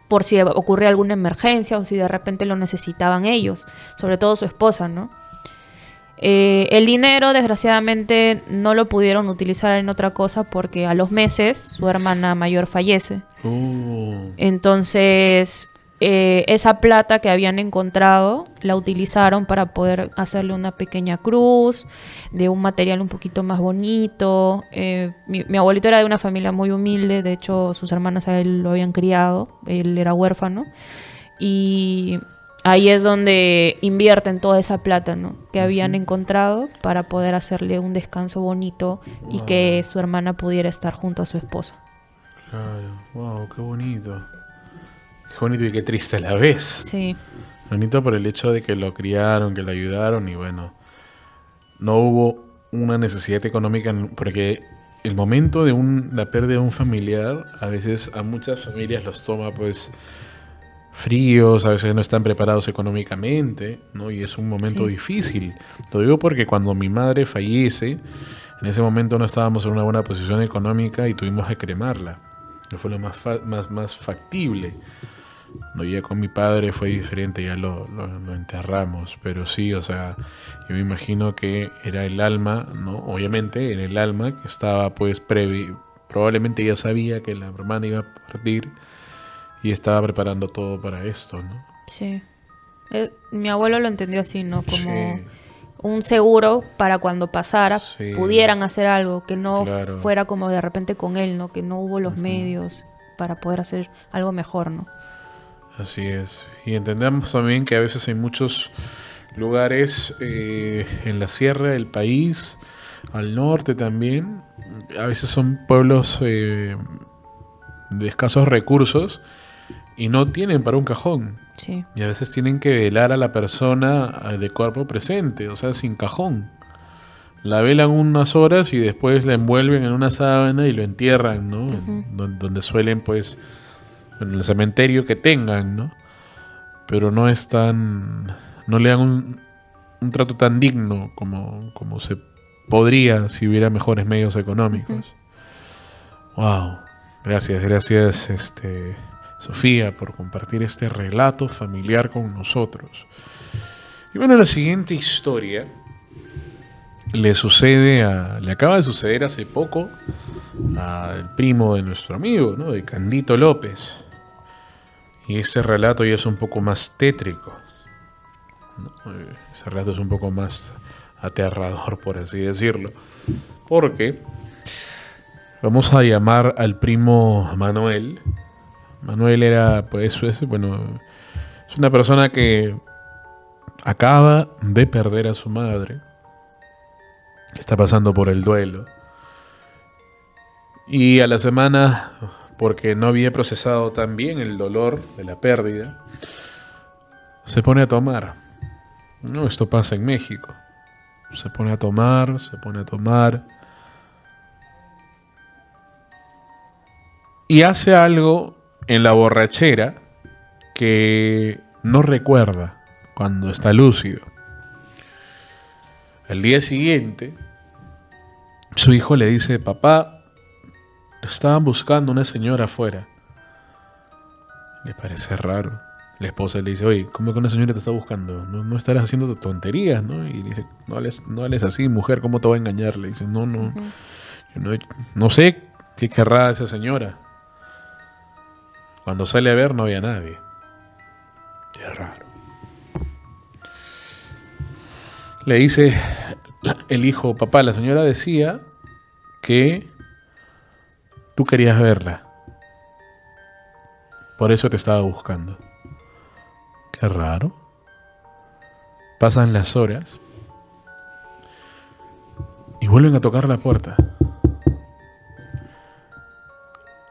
por si ocurría alguna emergencia o si de repente lo necesitaban ellos, sobre todo su esposa, ¿no? El dinero, desgraciadamente, no lo pudieron utilizar en otra cosa porque a los meses su hermana mayor fallece. Entonces, esa plata que habían encontrado la utilizaron para poder hacerle una pequeña cruz de un material un poquito más bonito. Mi abuelito era de una familia muy humilde, de hecho sus hermanas a él lo habían criado, él era huérfano, y ahí es donde invierten toda esa plata, ¿no?, que habían encontrado para poder hacerle un descanso bonito y que su hermana pudiera estar junto a su esposa. Claro. Wow, qué bonito. Qué bonito y qué triste a la vez. Sí. Bonito por el hecho de que lo criaron, que lo ayudaron y bueno, no hubo una necesidad económica porque el momento de la pérdida de un familiar a veces a muchas familias los toma pues fríos, a veces no están preparados económicamente, ¿no? Y es un momento difícil. Lo digo porque cuando mi madre fallece, en ese momento no estábamos en una buena posición económica y tuvimos que cremarla. No fue lo más factible. No, ya con mi padre fue diferente, ya lo enterramos, pero sí, o sea, yo me imagino que era el alma, ¿no? Obviamente era el alma que estaba pues probablemente ya sabía que la hermana iba a partir y estaba preparando todo para esto, ¿no? Sí. Mi abuelo lo entendió así, ¿no? Como Sí. un seguro para cuando pasara, Sí. pudieran hacer algo, que no Claro. fuera como de repente con él, ¿no? Que no hubo los medios para poder hacer algo mejor, ¿no? Así es. Y entendemos también que a veces hay muchos lugares en la sierra del país, al norte también. A veces son pueblos de escasos recursos y no tienen para un cajón. Sí. Y a veces tienen que velar a la persona de cuerpo presente, o sea, sin cajón. La velan unas horas y después la envuelven en una sábana y lo entierran, ¿no? Donde suelen, pues, en el cementerio que tengan, ¿no? Pero no es no le dan un trato tan digno como se podría si hubiera mejores medios económicos. Wow. Gracias, Sofía, por compartir este relato familiar con nosotros. Y bueno, la siguiente historia le acaba de suceder hace poco al primo de nuestro amigo, ¿no? De Candito López. Y ese relato ya es un poco más tétrico, ¿no? Ese relato es un poco más aterrador, por así decirlo. Porque vamos a llamar al primo Manuel. Manuel era, pues, es una persona que acaba de perder a su madre. Está pasando por el duelo. Y a la semana, porque no había procesado tan bien el dolor de la pérdida, se pone a tomar. No, esto pasa en México. Se pone a tomar. Y hace algo en la borrachera que no recuerda cuando está lúcido. Al día siguiente, su hijo le dice: papá, estaban buscando una señora afuera. Le parece raro. La esposa le dice: oye, ¿cómo que una señora te está buscando? No estarás haciendo tonterías, ¿no? Y le dice: no hables así, mujer, ¿cómo te voy a engañar? Le dice: no, yo no sé qué querrá esa señora. Cuando sale a ver no había nadie. Es raro. Le dice el hijo: papá, la señora decía que tú querías verla. Por eso te estaba buscando. Qué raro. Pasan las horas y vuelven a tocar la puerta.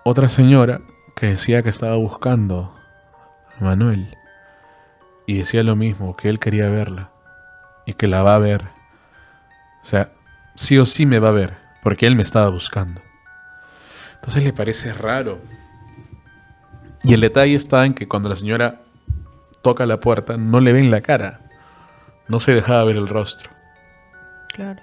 Otra señora que decía que estaba buscando a Manuel y decía lo mismo, que él quería verla y que la va a ver. O sea, sí o sí me va a ver, porque él me estaba buscando. Entonces le parece raro. Y el detalle está en que cuando la señora toca la puerta, no le ven la cara. No se dejaba ver el rostro. Claro.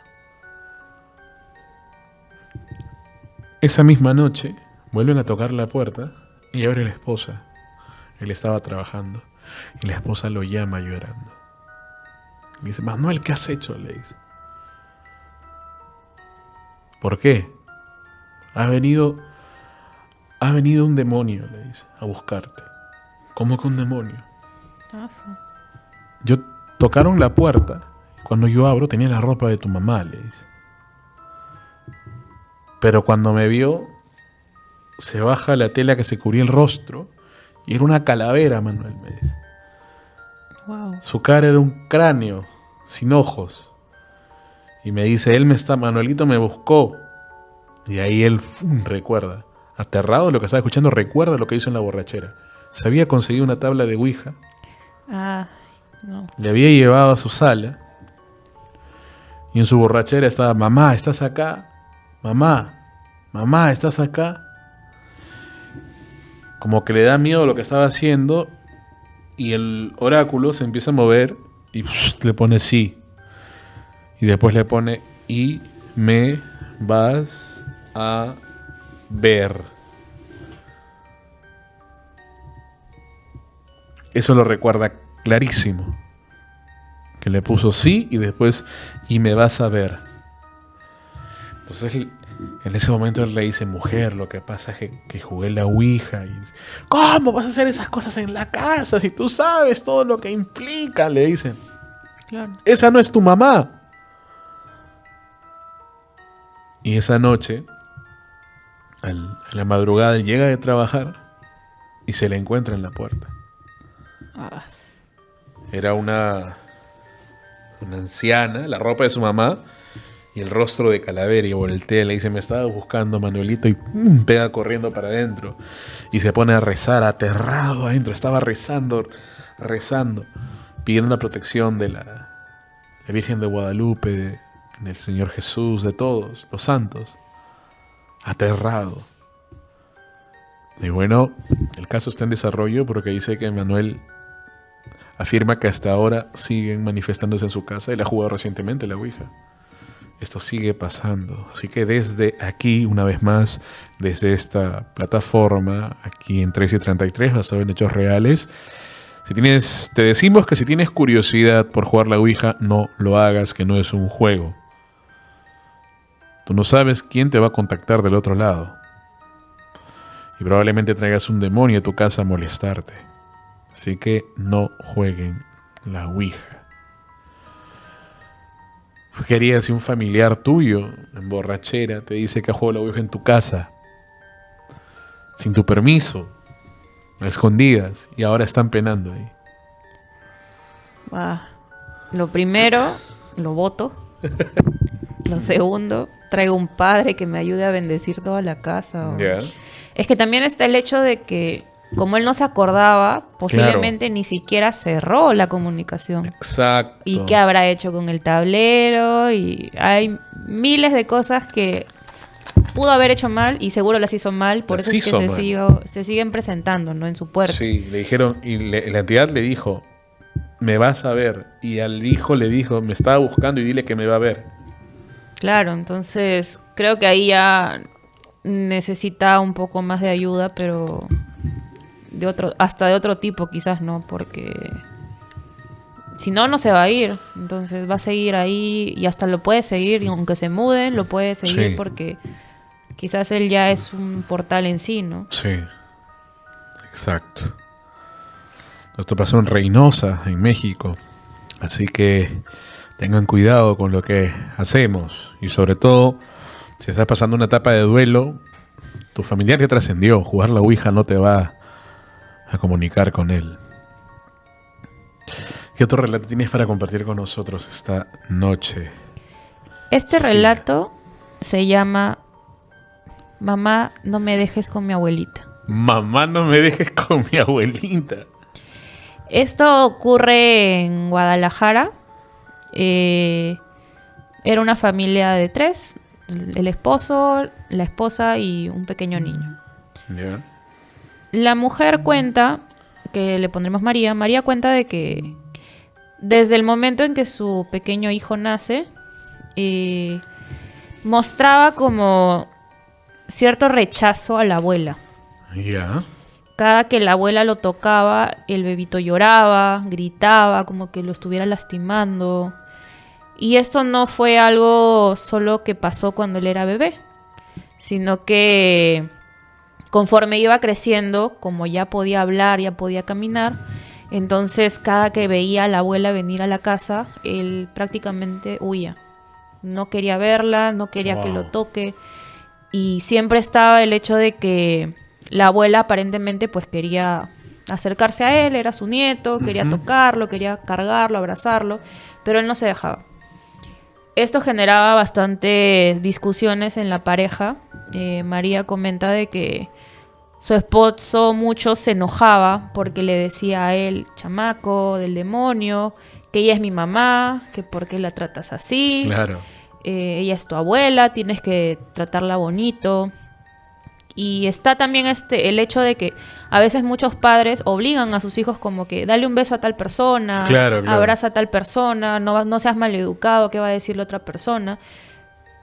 Esa misma noche, vuelven a tocar la puerta y abre la esposa. Él estaba trabajando y la esposa lo llama llorando. Le dice: Manuel, ¿qué has hecho? Le dice. ¿Por qué? Ha venido un demonio, le dice, a buscarte. ¿Cómo que un demonio? Yo tocaron la puerta. Cuando yo abro tenía la ropa de tu mamá, le dice. Pero cuando me vio, se baja la tela que se cubría el rostro y era una calavera, Manuel, me dice. Wow. Su cara era un cráneo, sin ojos. Y me dice: Manuelito me buscó. Y ahí él recuerda, aterrado de lo que estaba escuchando, recuerda lo que hizo en la borrachera. Se había conseguido una tabla de Ouija. No. Le había llevado a su sala. Y en su borrachera estaba: mamá, ¿estás acá? Mamá, ¿estás acá? Como que le da miedo lo que estaba haciendo. Y el oráculo se empieza a mover y le pone sí. Y después le pone: y me vas a ver. Eso lo recuerda clarísimo. Que le puso sí y después: y me vas a ver. Entonces en ese momento él le dice: mujer, lo que pasa es que jugué la Ouija. Y dice: ¿cómo vas a hacer esas cosas en la casa si tú sabes todo lo que implica? Le dicen. Claro. Esa no es tu mamá. Y esa noche, a la madrugada, él llega de trabajar y se le encuentra en la puerta. Era una anciana, la ropa de su mamá y el rostro de calavera, y voltea y le dice: me estaba buscando, Manuelito, y pega corriendo para adentro y se pone a rezar, aterrado adentro. Estaba rezando, pidiendo la protección de la Virgen de Guadalupe, del Señor Jesús, de todos los santos, aterrado. Y bueno, el caso está en desarrollo porque dice que Manuel afirma que hasta ahora siguen manifestándose en su casa. Él ha jugado recientemente la Ouija. Esto sigue pasando. Así que desde aquí, una vez más, desde esta plataforma, aquí en 13 y 33, basado en hechos reales, te decimos que si tienes curiosidad por jugar la Ouija, no lo hagas, que no es un juego. Tú no sabes quién te va a contactar del otro lado. Y probablemente traigas un demonio a tu casa a molestarte. Así que no jueguen la Ouija. Quería si un familiar tuyo en borrachera te dice que ha jugado la Ouija en tu casa, sin tu permiso, a escondidas, y ahora están penando ahí. Lo primero, lo voto. Lo segundo, traigo un padre que me ayude a bendecir toda la casa. Yeah. Es que también está el hecho de que, como él no se acordaba, posiblemente ni siquiera cerró la comunicación. Exacto. ¿Y qué habrá hecho con el tablero? Y hay miles de cosas que pudo haber hecho mal y seguro las hizo mal. Por eso es que se siguen presentando, ¿no? En su puerta. Sí, le dijeron, y la entidad le dijo: me vas a ver. Y al hijo le dijo, me estaba buscando y dile que me va a ver. Claro, entonces creo que ahí ya necesita un poco más de ayuda, pero hasta de otro tipo quizás, ¿no? Porque si no, no se va a ir. Entonces va a seguir ahí y hasta lo puede seguir. Y aunque se muden, lo puede seguir Sí. porque quizás él ya es un portal en sí, ¿no? Sí, exacto. Esto pasó en Reynosa, en México. Así que tengan cuidado con lo que hacemos. Y sobre todo, si estás pasando una etapa de duelo, tu familiar ya trascendió. Jugar la Ouija no te va a comunicar con él. ¿Qué otro relato tienes para compartir con nosotros esta noche? Este Sofía. relato se llama Mamá, no me dejes con mi abuelita. Mamá, no me dejes con mi abuelita. Esto ocurre en Guadalajara. Era una familia de 3, el esposo, la esposa y un pequeño niño. Ya. La mujer cuenta, que le pondremos María, María cuenta de que desde el momento en que su pequeño hijo nace, mostraba como cierto rechazo a la abuela. Ya. Cada que la abuela lo tocaba, el bebito lloraba, gritaba, como que lo estuviera lastimando. Y esto no fue algo solo que pasó cuando él era bebé, sino que conforme iba creciendo, como ya podía hablar, ya podía caminar, entonces cada que veía a la abuela venir a la casa, él prácticamente huía. No quería verla, no quería que Wow. lo toque. Y siempre estaba el hecho de que la abuela aparentemente pues quería acercarse a él, era su nieto, quería Ujú. tocarlo, quería cargarlo, abrazarlo, pero él no se dejaba. Esto generaba bastantes discusiones en la pareja. María comenta de que su esposo mucho se enojaba porque le decía a él, chamaco del demonio, que ella es mi mamá, que por qué la tratas así. Claro. Ella es tu abuela, tienes que tratarla bonito. Y está también el hecho de que a veces muchos padres obligan a sus hijos como que dale un beso a tal persona, Claro, claro. abraza a tal persona, no seas maleducado, ¿qué va a decir la otra persona?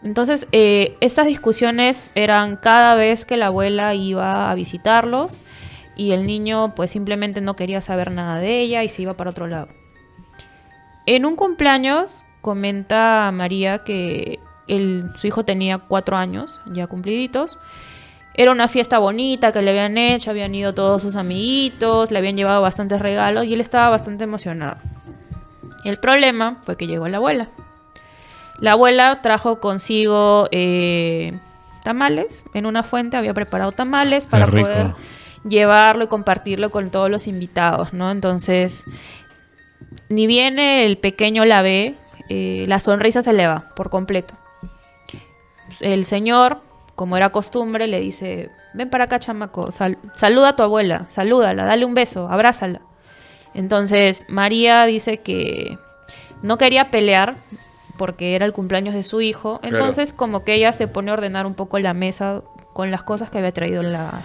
Entonces, estas discusiones eran cada vez que la abuela iba a visitarlos y el niño pues simplemente no quería saber nada de ella y se iba para otro lado. En un cumpleaños comenta María que su hijo tenía 4 años ya cumpliditos. Era una fiesta bonita que le habían hecho, habían ido todos sus amiguitos, le habían llevado bastantes regalos y él estaba bastante emocionado. El problema fue que llegó la abuela. La abuela trajo consigo tamales. En una fuente había preparado tamales para Qué rico. poder llevarlo y compartirlo con todos los invitados, ¿no? Entonces, ni bien el pequeño la ve, la sonrisa se le va por completo. El señor, como era costumbre, le dice, ven para acá, chamaco, saluda a tu abuela, salúdala, dale un beso, abrázala. Entonces, María dice que no quería pelear porque era el cumpleaños de su hijo. Entonces, como que ella se pone a ordenar un poco la mesa con las cosas que había traído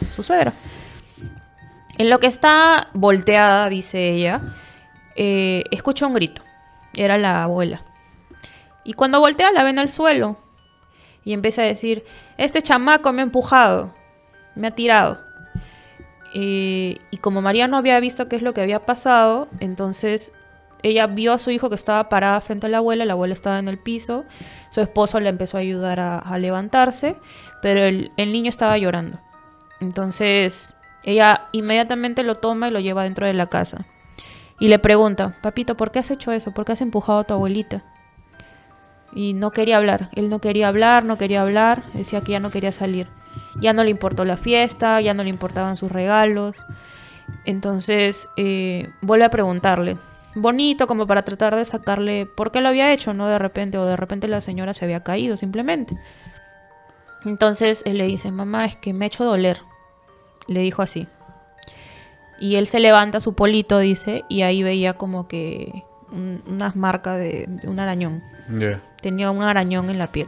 su suegra. En lo que está volteada, dice ella, escucha un grito. Era la abuela. Y cuando voltea la ve en el suelo. Y empieza a decir, este chamaco me ha empujado, me ha tirado. Y como María no había visto qué es lo que había pasado, entonces ella vio a su hijo que estaba parada frente a la abuela estaba en el piso, su esposo le empezó a ayudar a levantarse, pero el niño estaba llorando. Entonces ella inmediatamente lo toma y lo lleva dentro de la casa. Y le pregunta, papito, ¿por qué has hecho eso? ¿Por qué has empujado a tu abuelita? Y no quería hablar, él no quería hablar, decía que ya no quería salir. Ya no le importó la fiesta, ya no le importaban sus regalos. Entonces vuelve a preguntarle, bonito como para tratar de sacarle por qué lo había hecho, ¿no? De repente, o de repente la señora se había caído simplemente. Entonces él le dice, mamá, es que me ha hecho doler. Le dijo así. Y él se levanta su polito, dice, y ahí veía como que unas marcas de un arañón. Yeah. Tenía un arañón en la piel.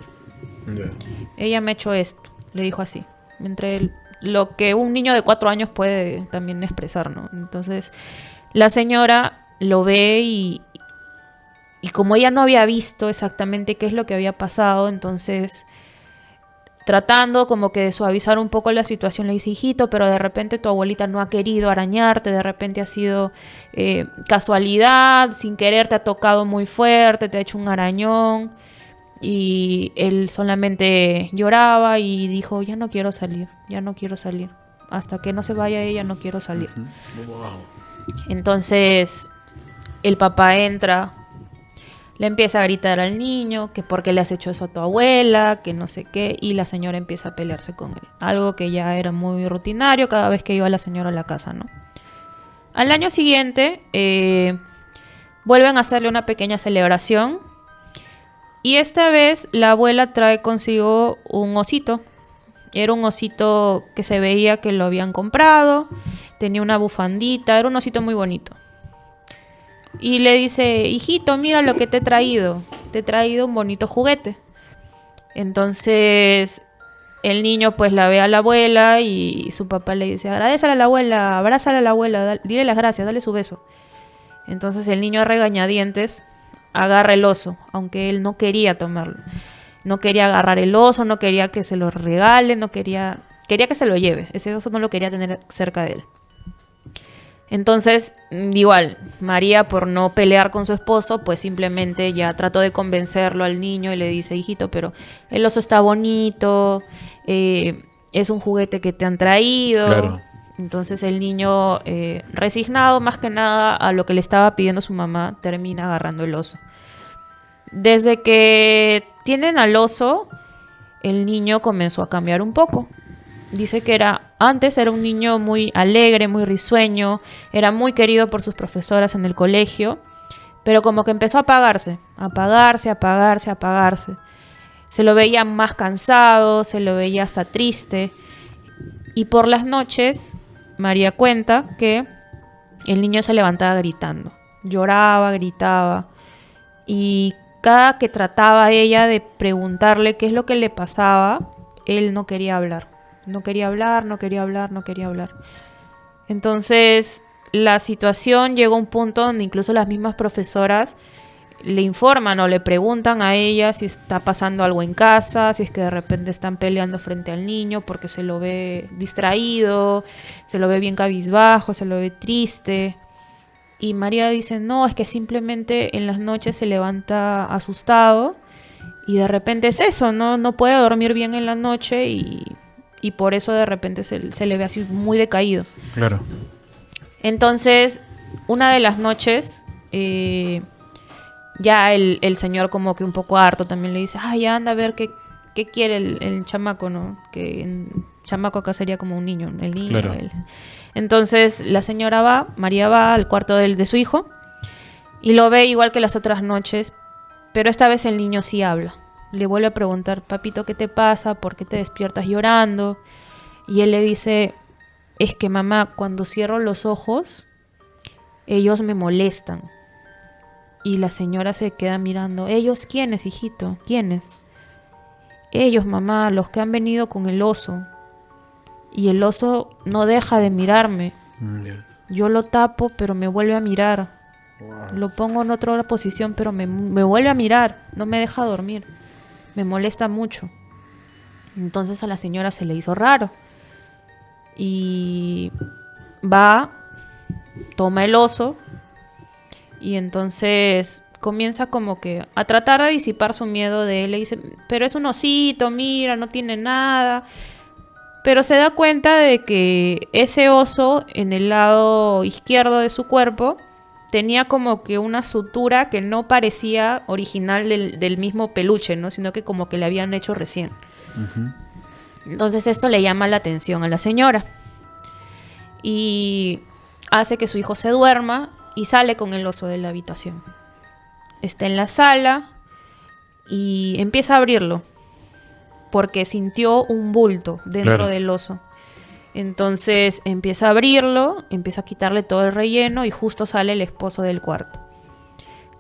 Yeah. Ella me ha hecho esto, le dijo así. Entre lo que un niño de 4 años puede también expresar, ¿no? Entonces, la señora lo ve y como ella no había visto exactamente qué es lo que había pasado, entonces tratando como que de suavizar un poco la situación, le dice, hijito, pero de repente tu abuelita no ha querido arañarte, de repente ha sido casualidad, sin querer te ha tocado muy fuerte, te ha hecho un arañón. Y él solamente lloraba y dijo, ya no quiero salir, ya no quiero salir. Hasta que no se vaya ella, no quiero salir. Entonces el papá entra, le empieza a gritar al niño que por qué le has hecho eso a tu abuela, que no sé qué, y la señora empieza a pelearse con él. Algo que ya era muy rutinario cada vez que iba la señora a la casa, ¿no? Al año siguiente vuelven a hacerle una pequeña celebración y esta vez la abuela trae consigo un osito. Era un osito que se veía que lo habían comprado, tenía una bufandita, era un osito muy bonito. Y le dice, hijito, mira lo que te he traído. Te he traído un bonito juguete. Entonces el niño pues la ve a la abuela y su papá le dice, agradécele a la abuela, abrázale a la abuela, dile las gracias, dale su beso. Entonces el niño a regañadientes agarra el oso, aunque él no quería tomarlo. No quería agarrar el oso, no quería que se lo regale, quería que se lo lleve. Ese oso no lo quería tener cerca de él. Entonces, igual, María, por no pelear con su esposo, pues simplemente ya trató de convencerlo al niño y le dice, hijito, pero el oso está bonito, es un juguete que te han traído. Claro. Entonces el niño, resignado más que nada a lo que le estaba pidiendo su mamá, termina agarrando el oso. Desde que tienen al oso, el niño comenzó a cambiar un poco. Dice que antes era un niño muy alegre, muy risueño, era muy querido por sus profesoras en el colegio, pero como que empezó a apagarse. Se lo veía más cansado, se lo veía hasta triste. Y por las noches, María cuenta que el niño se levantaba gritando, lloraba, gritaba, y cada que trataba ella de preguntarle qué es lo que le pasaba, él no quería hablar. No quería hablar. Entonces, la situación llegó a un punto donde incluso las mismas profesoras le informan o le preguntan a ella si está pasando algo en casa, si es que de repente están peleando frente al niño porque se lo ve distraído, se lo ve bien cabizbajo, se lo ve triste. Y María dice, no, es que simplemente en las noches se levanta asustado y de repente es eso, no puede dormir bien en la noche y por eso de repente se le ve así muy decaído. Claro. Entonces, una de las noches, ya el señor como que un poco harto también le dice, ay, anda a ver qué quiere el chamaco, ¿no? Que en chamaco acá sería como un niño, el niño. Claro. Entonces la señora María va al cuarto de su hijo y lo ve igual que las otras noches, pero esta vez el niño sí habla. Le vuelve a preguntar, papito, ¿qué te pasa? ¿Por qué te despiertas llorando? Y él le dice, es que mamá, cuando cierro los ojos, ellos me molestan. Y la señora se queda mirando, ¿ellos quiénes, hijito? ¿Quiénes? Ellos, mamá, los que han venido con el oso. Y el oso no deja de mirarme. Yo lo tapo, pero me vuelve a mirar. Wow. Lo pongo en otra posición, pero me vuelve a mirar. No me deja dormir. Me molesta mucho. Entonces a la señora se le hizo raro. Y va, toma el oso y entonces comienza como que a tratar de disipar su miedo de él. Le dice, pero es un osito, mira, no tiene nada. Pero se da cuenta de que ese oso en el lado izquierdo de su cuerpo tenía como que una sutura que no parecía original del mismo peluche, ¿no? Sino que como que le habían hecho recién. Uh-huh. Entonces esto le llama la atención a la señora. Y hace que su hijo se duerma y sale con el oso de la habitación. Está en la sala y empieza a abrirlo porque sintió un bulto dentro del oso. Entonces empieza a abrirlo, empieza a quitarle todo el relleno y justo sale el esposo del cuarto.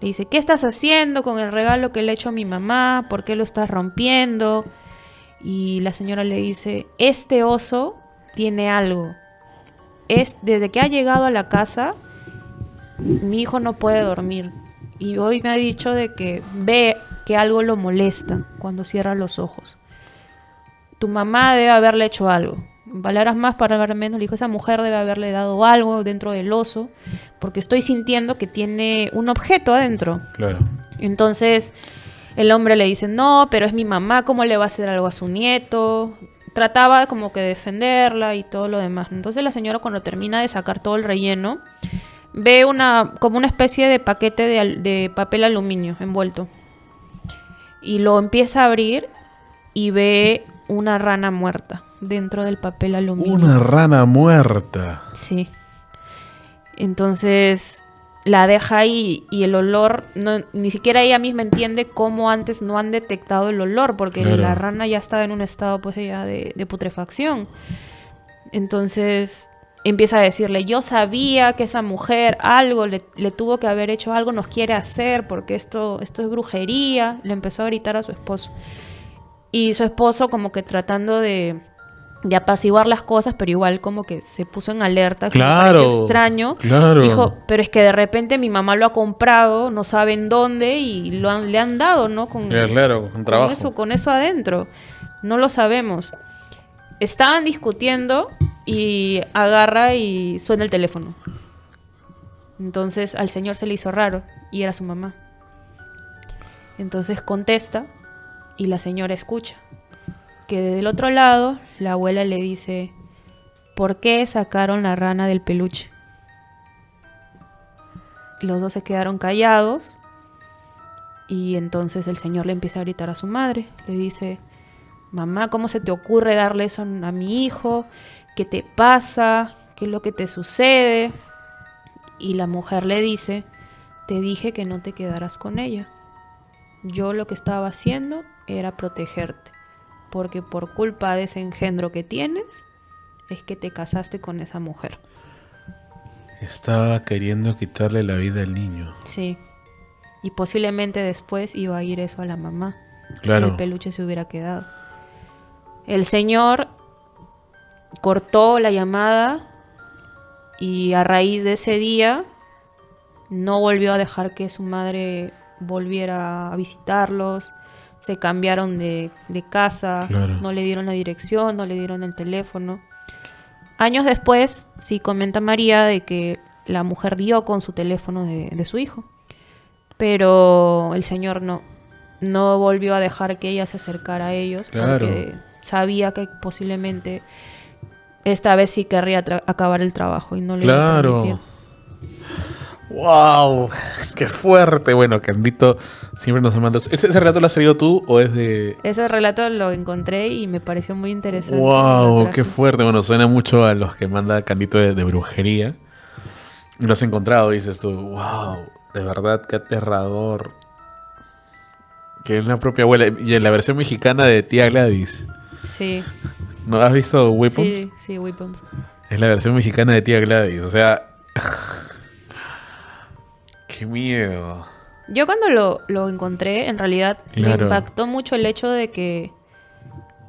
Le dice, ¿qué estás haciendo con el regalo que le he hecho a mi mamá? ¿Por qué lo estás rompiendo? Y la señora le dice, este oso tiene algo. Desde que ha llegado a la casa, mi hijo no puede dormir. Y hoy me ha dicho de que ve que algo lo molesta cuando cierra los ojos. Tu mamá debe haberle hecho algo. En palabras más, palabras menos, le dijo, esa mujer debe haberle dado algo dentro del oso, porque estoy sintiendo que tiene un objeto adentro. Claro. Entonces el hombre le dice, no, pero es mi mamá, ¿cómo le va a hacer algo a su nieto? Trataba como que de defenderla y todo lo demás. Entonces la señora, cuando termina de sacar todo el relleno, ve como una especie de paquete de papel aluminio envuelto. Y lo empieza a abrir y ve una rana muerta dentro del papel aluminio. Una rana muerta. Sí. Entonces la deja ahí y el olor, ni siquiera ella misma entiende cómo antes no han detectado el olor, porque Claro. la rana ya estaba en un estado pues ya de putrefacción. Entonces empieza a decirle, yo sabía que esa mujer algo le tuvo que haber hecho, algo nos quiere hacer, porque esto es brujería. Le empezó a gritar a su esposo. Y su esposo como que tratando de apaciguar las cosas, pero igual como que se puso en alerta, que me pareció extraño. Claro. Dijo, pero es que de repente mi mamá lo ha comprado, no saben dónde, y le han dado, ¿no? Claro, un trabajo. Con eso adentro. No lo sabemos. Estaban discutiendo y agarra y suena el teléfono. Entonces al señor se le hizo raro y era su mamá. Entonces contesta y la señora escucha que desde el otro lado la abuela le dice, ¿por qué sacaron la rana del peluche? Los dos se quedaron callados y entonces el señor le empieza a gritar a su madre. Le dice, mamá, ¿cómo se te ocurre darle eso a mi hijo? ¿Qué te pasa? ¿Qué es lo que te sucede? Y la mujer le dice, te dije que no te quedaras con ella. Yo lo que estaba haciendo era protegerte, porque por culpa de ese engendro que tienes, es que te casaste con esa mujer. Estaba queriendo quitarle la vida al niño. Sí. Y posiblemente después iba a ir eso a la mamá. Claro. Si el peluche se hubiera quedado. El señor cortó la llamada y a raíz de ese día no volvió a dejar que su madre volviera a visitarlos. Se cambiaron de casa. Claro. No le dieron la dirección, no le dieron el teléfono. Años después, sí comenta María de que la mujer dio con su teléfono de su hijo. Pero el señor no volvió a dejar que ella se acercara a ellos. Claro. Porque sabía que posiblemente esta vez sí querría acabar el trabajo y no le iba a permitir. Claro. ¡Wow! ¡Qué fuerte! Bueno, Candito siempre nos manda... ¿Ese relato lo has traído tú o es de...? Ese relato lo encontré y me pareció muy interesante. ¡Wow! Lo traje. ¡Qué fuerte! Bueno, suena mucho a los que manda Candito de brujería. Y lo has encontrado, dices tú. ¡Wow! De verdad, qué aterrador. Que es la propia abuela. Y en la versión mexicana de Tía Gladys. Sí. ¿No has visto Weapons? Sí, Weapons. Es la versión mexicana de Tía Gladys. O sea... ¡Qué miedo! Yo cuando lo encontré, en realidad Claro. me impactó mucho el hecho de que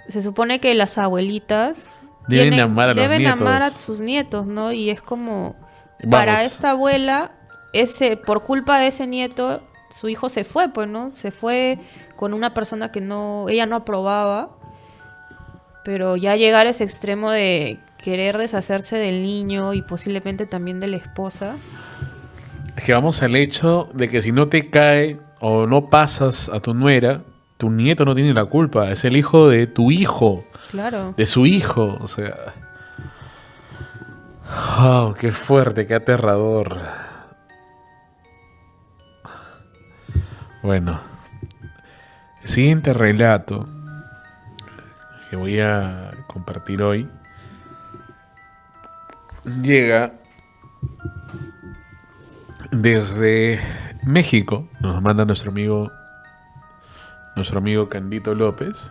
se supone que las abuelitas Deben amar a los deben nietos. amar a sus nietos, ¿no? Y es como, Vamos. para esta abuela, por culpa de ese nieto, su hijo se fue, pues, ¿no? Se fue con una persona que ella no aprobaba. Pero ya llegar a ese extremo de querer deshacerse del niño y posiblemente también de la esposa. Es que vamos al hecho de que si no te cae o no pasas a tu nuera, tu nieto no tiene la culpa. Es el hijo de tu hijo. Claro. De su hijo. O sea... ¡Wow! ¡Qué fuerte! ¡Qué aterrador! Bueno. El siguiente relato que voy a compartir hoy llega desde México. Nos manda nuestro amigo Candito López.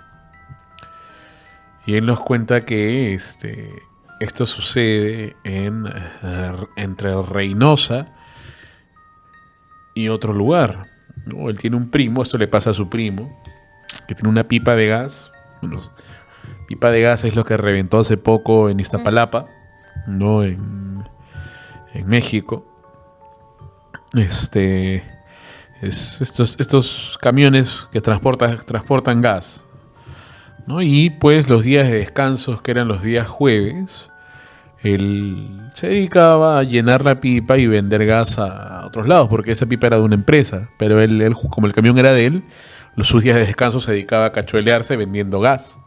Y él nos cuenta que esto sucede entre Reynosa y otro lugar, ¿no? Él tiene un primo, esto le pasa a su primo, que tiene una pipa de gas. Bueno, pipa de gas es lo que reventó hace poco en Iztapalapa, ¿no? En México. estos camiones que transportan gas, ¿no? Y pues los días de descansos, que eran los días jueves, él se dedicaba a llenar la pipa y vender gas a otros lados, porque esa pipa era de una empresa, pero él, como el camión era de él, sus días de descanso se dedicaba a cachuelearse vendiendo gas.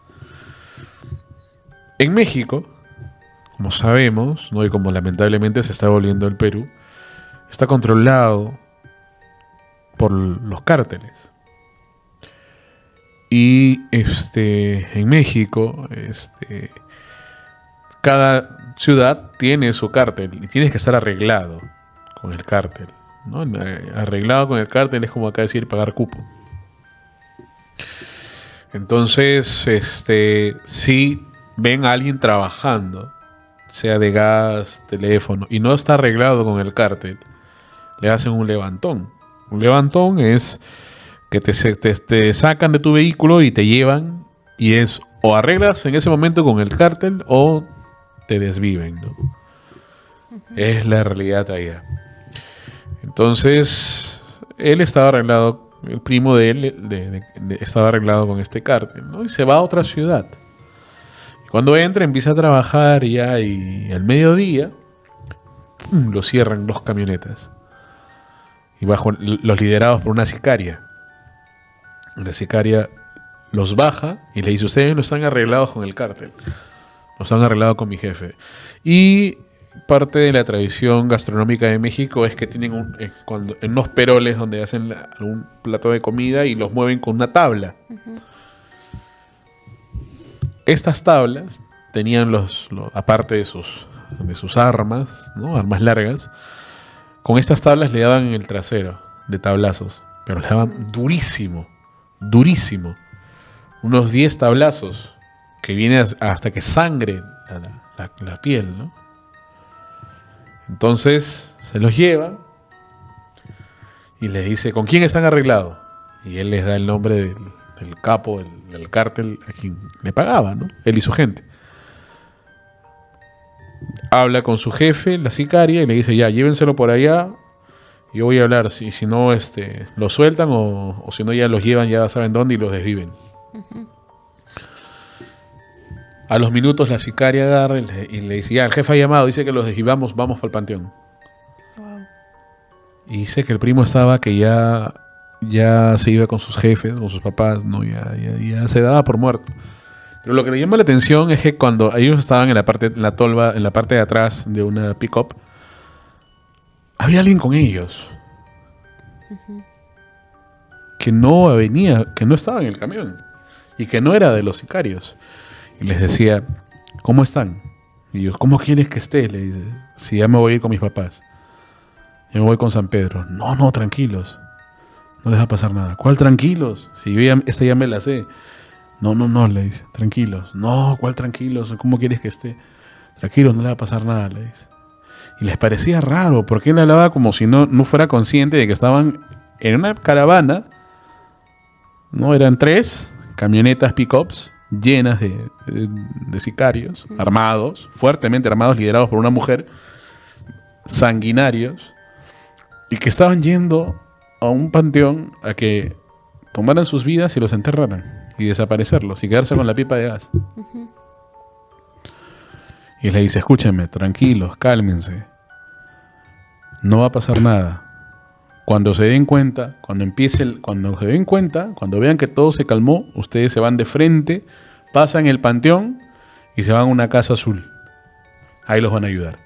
En México, como sabemos, ¿no? Y como lamentablemente se está volviendo el Perú, está controlado por los cárteles. Y en México, cada ciudad tiene su cártel y tienes que estar arreglado con el cártel, ¿no? Arreglado con el cártel es como acá decir pagar cupo. Entonces, si ven a alguien trabajando, sea de gas, teléfono, y no está arreglado con el cártel, le hacen un levantón. Un levantón es que te sacan de tu vehículo y te llevan, y es o arreglas en ese momento con el cártel o te desviven, ¿no? Es la realidad allá. Entonces, él estaba arreglado, el primo de él estaba arreglado con este cártel, ¿no? Y se va a otra ciudad. Y cuando entra, empieza a trabajar ya, y al mediodía lo cierran dos camionetas. Y bajo los liderados por una sicaria. La sicaria los baja y le dice: ustedes no están arreglados con el cártel, no están arreglados con mi jefe. Y parte de la tradición gastronómica de México es que tienen en unos peroles donde hacen algún plato de comida y los mueven con una tabla. Uh-huh. Estas tablas tenían aparte de sus armas, ¿no? Armas largas. Con estas tablas le daban en el trasero de tablazos, pero le daban durísimo, durísimo. Unos 10 tablazos que viene hasta que sangre la piel, ¿no? Entonces se los lleva y les dice: ¿con quién están arreglados? Y él les da el nombre del capo del cártel a quien le pagaba, ¿no? Él y su gente. Habla con su jefe, la sicaria, y le dice: ya, llévenselo por allá. Yo voy a hablar, si no lo sueltan o si no ya los llevan, ya saben dónde, y los desviven. Uh-huh. A los minutos la sicaria agarra y le dice: ya, el jefe ha llamado, dice que los desvivamos, vamos para el panteón. Wow. Y dice que el primo estaba que ya se iba con sus jefes, con sus papás, ¿no? Ya se daba por muerto. Pero lo que le llama la atención es que cuando ellos estaban en la parte de atrás de una pick-up, había alguien con ellos. Uh-huh. Que no estaba en el camión y que no era de los sicarios. Y les decía: ¿cómo están? Y ellos: ¿cómo quieres que esté? Le dice: si ya me voy a ir con mis papás, ya me voy con San Pedro. No, tranquilos, no les va a pasar nada. ¿Cuál tranquilos? Si yo ya me la sé. No, le dice: tranquilos. No, ¿cuál tranquilos? ¿Cómo quieres que esté? Tranquilos, no le va a pasar nada, le dice. Y les parecía raro, porque él hablaba como si no fuera consciente de que estaban en una caravana, ¿no? Eran 3 camionetas pick-ups llenas de sicarios, armados, fuertemente armados, liderados por una mujer, sanguinarios, y que estaban yendo a un panteón a que tomaran sus vidas y los enterraran. Y desaparecerlos y quedarse con la pipa de gas. Uh-huh. Y le dice: escúchenme, tranquilos, cálmense, no va a pasar nada. Cuando se den cuenta, cuando vean que todo se calmó, ustedes se van de frente, pasan el panteón y se van a una casa azul. Ahí los van a ayudar.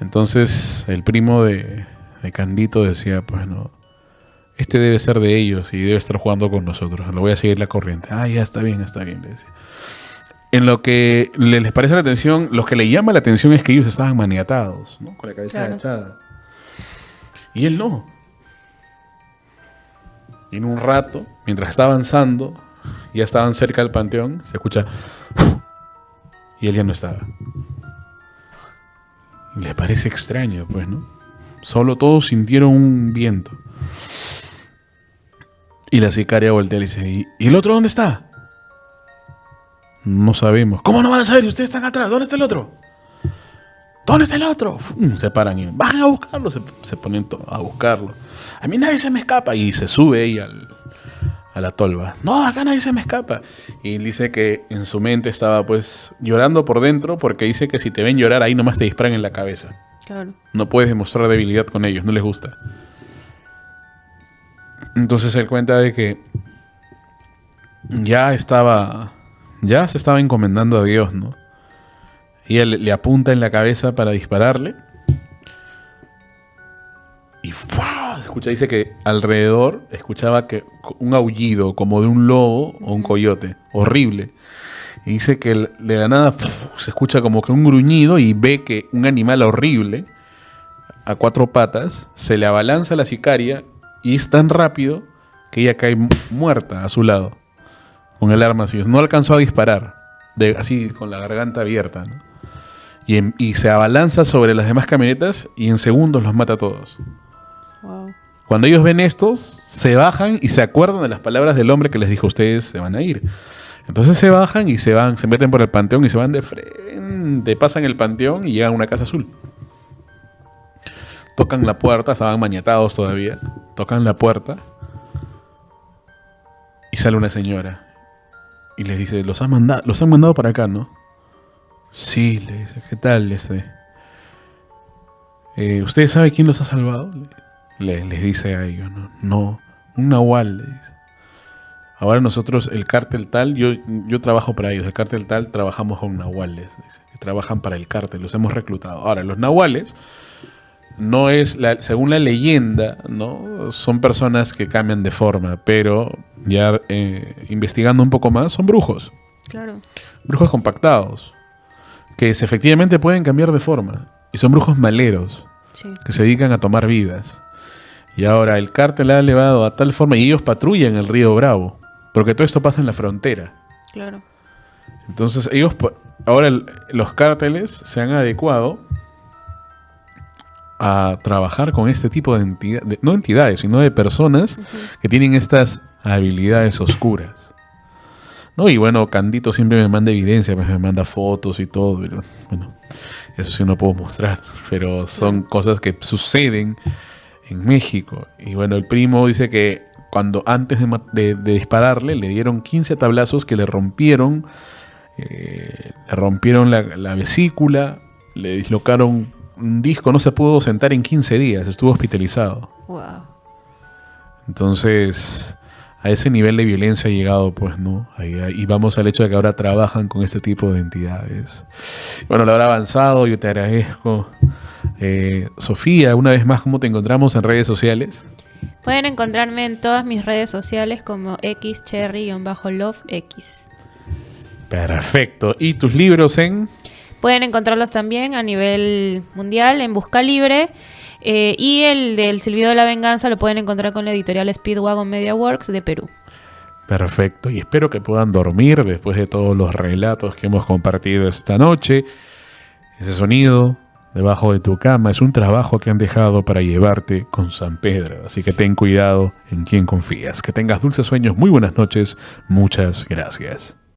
Entonces el primo de Candito decía: pues no, este debe ser de ellos y debe estar jugando con nosotros. Lo voy a seguir la corriente. Ya está bien, le decía. En lo que les parece la atención, lo que le llama la atención es que ellos estaban maniatados, ¿no? Con la cabeza agachada. Y él no. Y en un rato, mientras está avanzando, ya estaban cerca del panteón, se escucha y él ya no estaba. Y les parece extraño, pues, ¿no? Solo todos sintieron un viento. Y la sicaria voltea y le dice: ¿y el otro dónde está? No sabemos. ¿Cómo no van a saber? Ustedes están atrás. ¿Dónde está el otro? ¿Dónde está el otro? Se paran y bajan a buscarlo. Se ponen a buscarlo. A mí nadie se me escapa. Y se sube ahí a la tolva. No, acá nadie se me escapa. Y dice que en su mente estaba pues llorando por dentro, porque dice que si te ven llorar ahí nomás te disparan en la cabeza. Claro. No puedes demostrar debilidad con ellos, no les gusta. Entonces él cuenta de que ya se estaba encomendando a Dios, ¿no? Y él le apunta en la cabeza para dispararle. Y ¡fua! Escucha, dice que alrededor escuchaba que un aullido como de un lobo o un coyote, horrible. Y dice que de la nada se escucha como que un gruñido y ve que un animal horrible a 4 patas se le abalanza a la sicaria y es tan rápido que ella cae muerta a su lado con el arma así. No alcanzó a disparar, así con la garganta abierta, ¿no? Y se abalanza sobre las demás camionetas y en segundos los mata a todos. Wow. Cuando ellos ven estos, se bajan y se acuerdan de las palabras del hombre que les dijo: ustedes se van a ir. Entonces se bajan y se meten por el panteón y se van de frente, pasan el panteón y llegan a una casa azul. Tocan la puerta, estaban maniatados todavía. Tocan la puerta y sale una señora y les dice: los han mandado para acá, ¿no? Sí, le dice. ¿Qué tal? ¿Ustedes saben quién los ha salvado? Les dice a ellos. No, un nahual, le dice. Ahora nosotros, el cártel tal, yo trabajo para ellos. El cártel tal, trabajamos con nahuales, dice, que trabajan para el cártel, los hemos reclutado. Ahora, los nahuales no es, según la leyenda, ¿no? Son personas que cambian de forma, pero ya investigando un poco más, son brujos. Claro. Brujos compactados, que efectivamente pueden cambiar de forma. Y son brujos maleros, Sí. que se dedican a tomar vidas. Y ahora el cártel ha elevado a tal forma, y ellos patrullan el río Bravo, porque todo esto pasa en la frontera. Claro. Entonces ahora los cárteles se han adecuado a trabajar con este tipo de entidades, no entidades, sino de personas que tienen estas habilidades oscuras, ¿no? Y bueno, Candito siempre me manda evidencia, me manda fotos y todo, pero bueno, eso sí no puedo mostrar, pero son cosas que suceden en México. Y bueno, el primo dice que cuando antes de dispararle le dieron 15 tablazos que le rompieron la vesícula, le dislocaron un disco, no se pudo sentar en 15 días, estuvo hospitalizado. Wow. Entonces, a ese nivel de violencia ha llegado, pues, ¿no? Y vamos al hecho de que ahora trabajan con este tipo de entidades. Bueno, la hora ha avanzado, yo te agradezco. Sofía, una vez más, ¿cómo te encontramos en redes sociales? Pueden encontrarme en todas mis redes sociales como xcherry-lovex. Perfecto. ¿Y tus libros en...? Pueden encontrarlos también a nivel mundial en Busca Libre. Y el del Silbido de la Venganza lo pueden encontrar con la editorial Speedwagon Media Works de Perú. Perfecto. Y espero que puedan dormir después de todos los relatos que hemos compartido esta noche. Ese sonido debajo de tu cama es un trabajo que han dejado para llevarte con San Pedro. Así que ten cuidado en quién confías. Que tengas dulces sueños. Muy buenas noches. Muchas gracias.